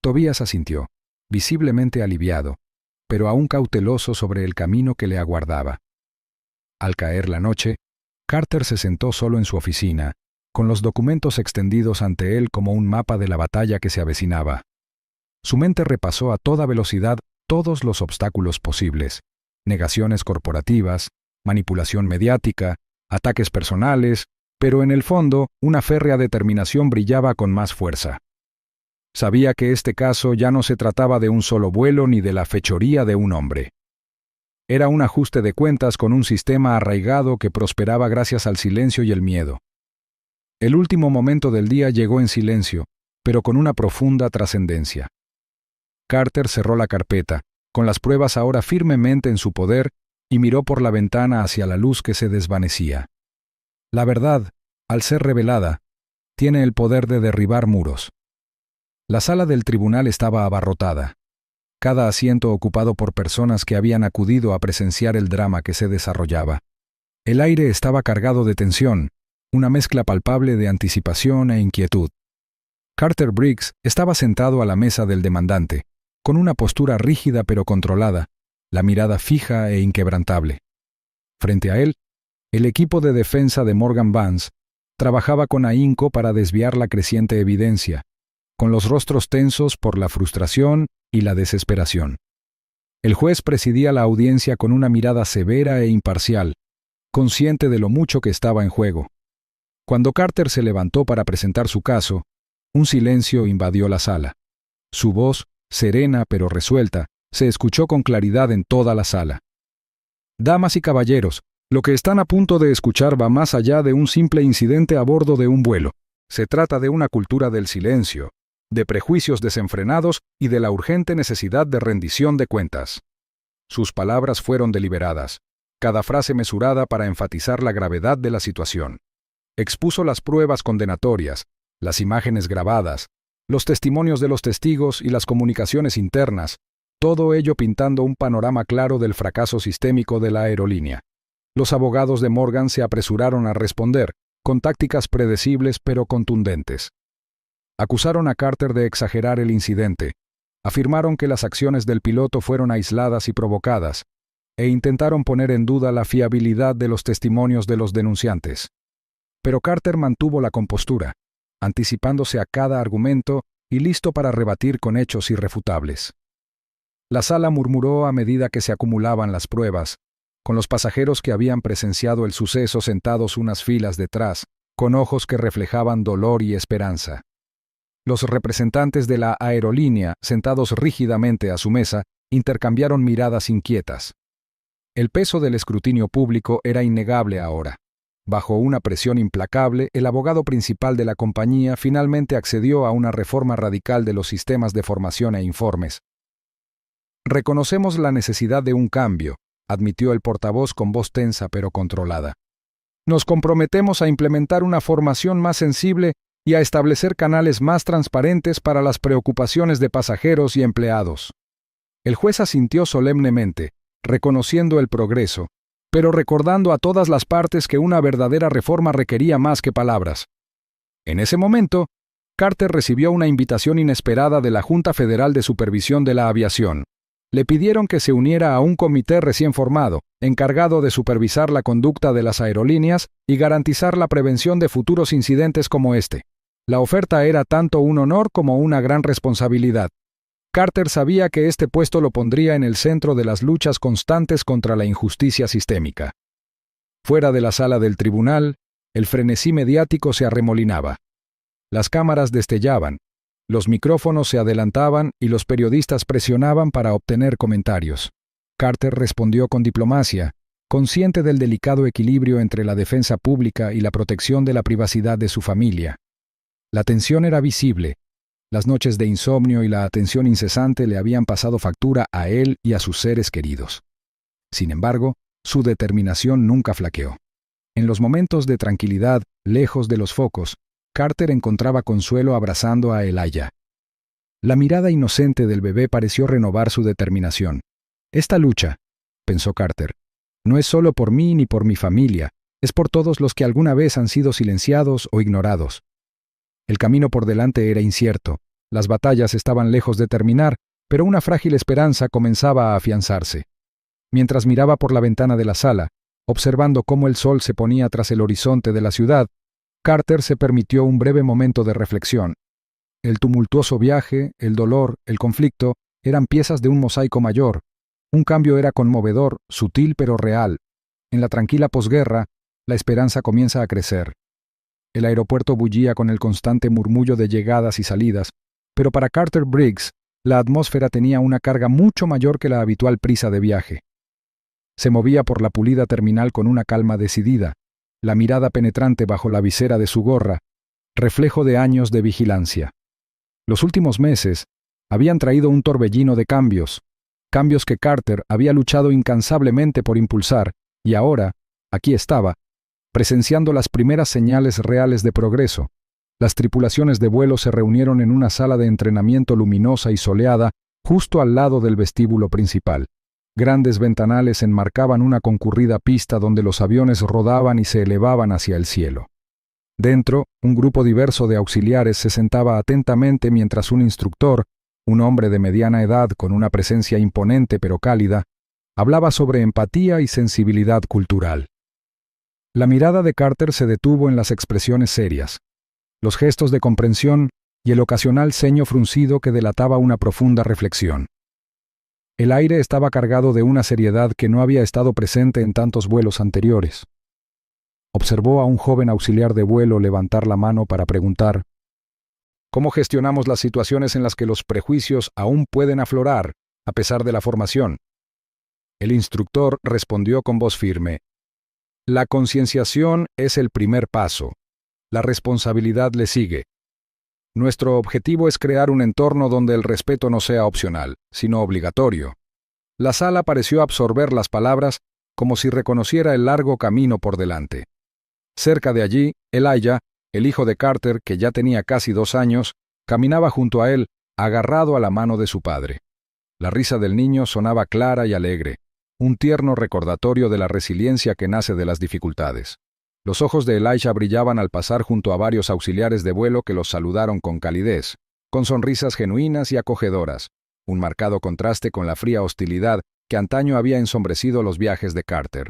Tobias asintió, visiblemente aliviado, pero aún cauteloso sobre el camino que le aguardaba. Al caer la noche, Carter se sentó solo en su oficina, con los documentos extendidos ante él como un mapa de la batalla que se avecinaba. Su mente repasó a toda velocidad todos los obstáculos posibles: negaciones corporativas, manipulación mediática, ataques personales, pero en el fondo una férrea determinación brillaba con más fuerza. Sabía que este caso ya no se trataba de un solo vuelo ni de la fechoría de un hombre. Era un ajuste de cuentas con un sistema arraigado que prosperaba gracias al silencio y el miedo. El último momento del día llegó en silencio, pero con una profunda trascendencia. Carter cerró la carpeta, con las pruebas ahora firmemente en su poder, y miró por la ventana hacia la luz que se desvanecía. La verdad, al ser revelada, tiene el poder de derribar muros. La sala del tribunal estaba abarrotada, cada asiento ocupado por personas que habían acudido a presenciar el drama que se desarrollaba. El aire estaba cargado de tensión, una mezcla palpable de anticipación e inquietud. Carter Briggs estaba sentado a la mesa del demandante, con una postura rígida pero controlada, la mirada fija e inquebrantable. Frente a él, el equipo de defensa de Morgan Vance trabajaba con ahínco para desviar la creciente evidencia, con los rostros tensos por la frustración y la desesperación. El juez presidía la audiencia con una mirada severa e imparcial, consciente de lo mucho que estaba en juego. Cuando Carter se levantó para presentar su caso, un silencio invadió la sala. Su voz, serena pero resuelta, se escuchó con claridad en toda la sala. Damas y caballeros, lo que están a punto de escuchar va más allá de un simple incidente a bordo de un vuelo. Se trata de una cultura del silencio, de prejuicios desenfrenados y de la urgente necesidad de rendición de cuentas. Sus palabras fueron deliberadas, cada frase mesurada para enfatizar la gravedad de la situación. Expuso las pruebas condenatorias, las imágenes grabadas, los testimonios de los testigos y las comunicaciones internas, todo ello pintando un panorama claro del fracaso sistémico de la aerolínea. Los abogados de Morgan se apresuraron a responder, con tácticas predecibles pero contundentes. Acusaron a Carter de exagerar el incidente, afirmaron que las acciones del piloto fueron aisladas y provocadas, e intentaron poner en duda la fiabilidad de los testimonios de los denunciantes. Pero Carter mantuvo la compostura, anticipándose a cada argumento y listo para rebatir con hechos irrefutables. La sala murmuró a medida que se acumulaban las pruebas, con los pasajeros que habían presenciado el suceso sentados unas filas detrás, con ojos que reflejaban dolor y esperanza. Los representantes de la aerolínea, sentados rígidamente a su mesa, intercambiaron miradas inquietas. El peso del escrutinio público era innegable ahora. Bajo una presión implacable, el abogado principal de la compañía finalmente accedió a una reforma radical de los sistemas de formación e informes. «Reconocemos la necesidad de un cambio», admitió el portavoz con voz tensa pero controlada. «Nos comprometemos a implementar una formación más sensible y a establecer canales más transparentes para las preocupaciones de pasajeros y empleados». El juez asintió solemnemente, reconociendo el progreso, pero recordando a todas las partes que una verdadera reforma requería más que palabras. En ese momento, Carter recibió una invitación inesperada de la Junta Federal de Supervisión de la Aviación. Le pidieron que se uniera a un comité recién formado, encargado de supervisar la conducta de las aerolíneas y garantizar la prevención de futuros incidentes como este. La oferta era tanto un honor como una gran responsabilidad. Carter sabía que este puesto lo pondría en el centro de las luchas constantes contra la injusticia sistémica. Fuera de la sala del tribunal, el frenesí mediático se arremolinaba. Las cámaras destellaban, los micrófonos se adelantaban y los periodistas presionaban para obtener comentarios. Carter respondió con diplomacia, consciente del delicado equilibrio entre la defensa pública y la protección de la privacidad de su familia. La tensión era visible. Las noches de insomnio y la atención incesante le habían pasado factura a él y a sus seres queridos. Sin embargo, su determinación nunca flaqueó. En los momentos de tranquilidad, lejos de los focos, Carter encontraba consuelo abrazando a Elijah. La mirada inocente del bebé pareció renovar su determinación. «Esta lucha», pensó Carter, «no es solo por mí ni por mi familia, es por todos los que alguna vez han sido silenciados o ignorados». El camino por delante era incierto, las batallas estaban lejos de terminar, pero una frágil esperanza comenzaba a afianzarse. Mientras miraba por la ventana de la sala, observando cómo el sol se ponía tras el horizonte de la ciudad, Carter se permitió un breve momento de reflexión. El tumultuoso viaje, el dolor, el conflicto, eran piezas de un mosaico mayor. Un cambio era conmovedor, sutil pero real. En la tranquila posguerra, la esperanza comienza a crecer. El aeropuerto bullía con el constante murmullo de llegadas y salidas, pero para Carter Briggs, la atmósfera tenía una carga mucho mayor que la habitual prisa de viaje. Se movía por la pulida terminal con una calma decidida, la mirada penetrante bajo la visera de su gorra, reflejo de años de vigilancia. Los últimos meses habían traído un torbellino de cambios que Carter había luchado incansablemente por impulsar, y ahora, aquí estaba, presenciando las primeras señales reales de progreso. Las tripulaciones de vuelo se reunieron en una sala de entrenamiento luminosa y soleada, justo al lado del vestíbulo principal. Grandes ventanales enmarcaban una concurrida pista donde los aviones rodaban y se elevaban hacia el cielo. Dentro, un grupo diverso de auxiliares se sentaba atentamente mientras un instructor, un hombre de mediana edad con una presencia imponente pero cálida, hablaba sobre empatía y sensibilidad cultural. La mirada de Carter se detuvo en las expresiones serias, los gestos de comprensión y el ocasional ceño fruncido que delataba una profunda reflexión. El aire estaba cargado de una seriedad que no había estado presente en tantos vuelos anteriores. Observó a un joven auxiliar de vuelo levantar la mano para preguntar: ¿cómo gestionamos las situaciones en las que los prejuicios aún pueden aflorar, a pesar de la formación? El instructor respondió con voz firme: la concienciación es el primer paso. La responsabilidad le sigue. Nuestro objetivo es crear un entorno donde el respeto no sea opcional, sino obligatorio. La sala pareció absorber las palabras como si reconociera el largo camino por delante. Cerca de allí, Elijah, el hijo de Carter, que ya tenía casi 2 años, caminaba junto a él, agarrado a la mano de su padre. La risa del niño sonaba clara y alegre, un tierno recordatorio de la resiliencia que nace de las dificultades. Los ojos de Elijah brillaban al pasar junto a varios auxiliares de vuelo que los saludaron con calidez, con sonrisas genuinas y acogedoras, un marcado contraste con la fría hostilidad que antaño había ensombrecido los viajes de Carter.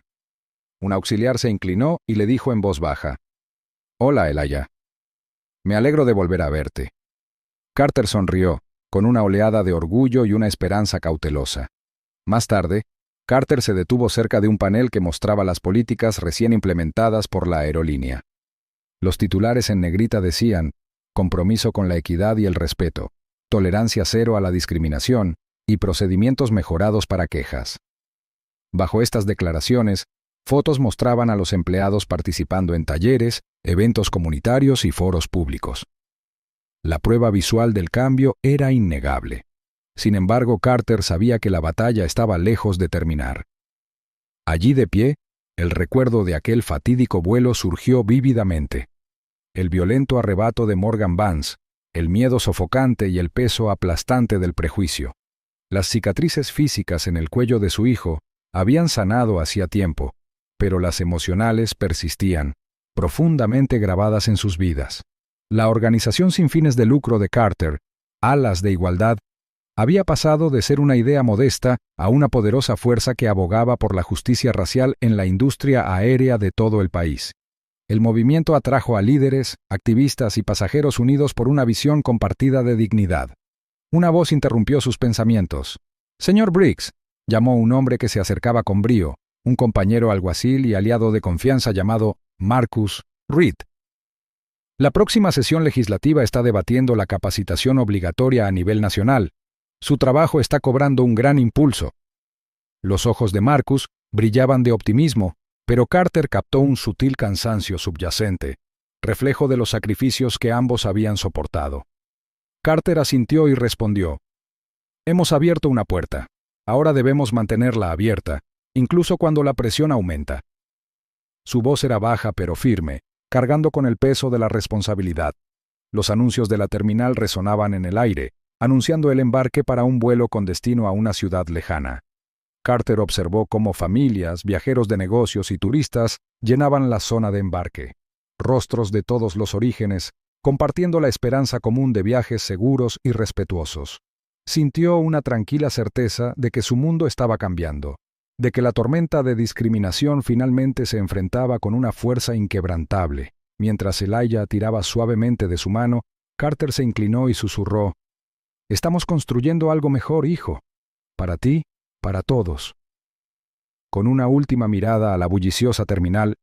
Un auxiliar se inclinó y le dijo en voz baja: «Hola, Elijah. Me alegro de volver a verte». Carter sonrió, con una oleada de orgullo y una esperanza cautelosa. Más tarde, Carter se detuvo cerca de un panel que mostraba las políticas recién implementadas por la aerolínea. Los titulares en negrita decían: compromiso con la equidad y el respeto, tolerancia cero a la discriminación y procedimientos mejorados para quejas. Bajo estas declaraciones, fotos mostraban a los empleados participando en talleres, eventos comunitarios y foros públicos. La prueba visual del cambio era innegable. Sin embargo, Carter sabía que la batalla estaba lejos de terminar. Allí de pie, el recuerdo de aquel fatídico vuelo surgió vívidamente. El violento arrebato de Morgan Vance, el miedo sofocante y el peso aplastante del prejuicio. Las cicatrices físicas en el cuello de su hijo habían sanado hacía tiempo, pero las emocionales persistían, profundamente grabadas en sus vidas. La organización sin fines de lucro de Carter, Alas de Igualdad, había pasado de ser una idea modesta a una poderosa fuerza que abogaba por la justicia racial en la industria aérea de todo el país. El movimiento atrajo a líderes, activistas y pasajeros unidos por una visión compartida de dignidad. Una voz interrumpió sus pensamientos. «Señor Briggs», llamó un hombre que se acercaba con brío, un compañero alguacil y aliado de confianza llamado Marcus Reed. La próxima sesión legislativa está debatiendo la capacitación obligatoria a nivel nacional. Su trabajo está cobrando un gran impulso. Los ojos de Marcus brillaban de optimismo, pero Carter captó un sutil cansancio subyacente, reflejo de los sacrificios que ambos habían soportado. Carter asintió y respondió: «Hemos abierto una puerta. Ahora debemos mantenerla abierta, incluso cuando la presión aumenta». Su voz era baja pero firme, cargando con el peso de la responsabilidad. Los anuncios de la terminal resonaban en el aire, anunciando el embarque para un vuelo con destino a una ciudad lejana. Carter observó cómo familias, viajeros de negocios y turistas llenaban la zona de embarque. Rostros de todos los orígenes, compartiendo la esperanza común de viajes seguros y respetuosos. Sintió una tranquila certeza de que su mundo estaba cambiando, de que la tormenta de discriminación finalmente se enfrentaba con una fuerza inquebrantable. Mientras Elijah tiraba suavemente de su mano, Carter se inclinó y susurró: «Estamos construyendo algo mejor, hijo. Para ti, para todos». Con una última mirada a la bulliciosa terminal,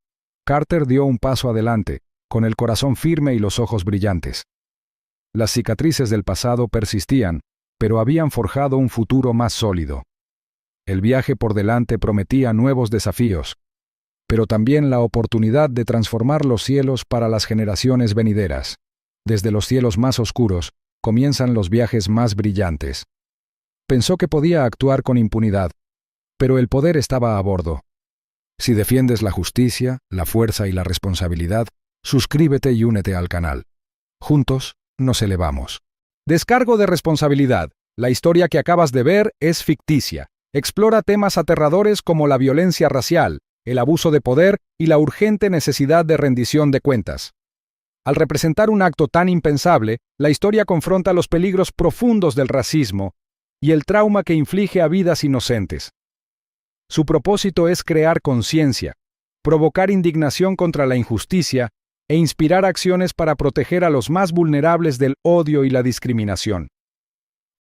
Carter dio un paso adelante, con el corazón firme y los ojos brillantes. Las cicatrices del pasado persistían, pero habían forjado un futuro más sólido. El viaje por delante prometía nuevos desafíos, pero también la oportunidad de transformar los cielos para las generaciones venideras. Desde los cielos más oscuros comienzan los viajes más brillantes. Pensó que podía actuar con impunidad, pero el poder estaba a bordo. Si defiendes la justicia, la fuerza y la responsabilidad, suscríbete y únete al canal. Juntos nos elevamos. Descargo de responsabilidad. La historia que acabas de ver es ficticia. Explora temas aterradores como la violencia racial, el abuso de poder y la urgente necesidad de rendición de cuentas. Al representar un acto tan impensable, la historia confronta los peligros profundos del racismo y el trauma que inflige a vidas inocentes. Su propósito es crear conciencia, provocar indignación contra la injusticia e inspirar acciones para proteger a los más vulnerables del odio y la discriminación.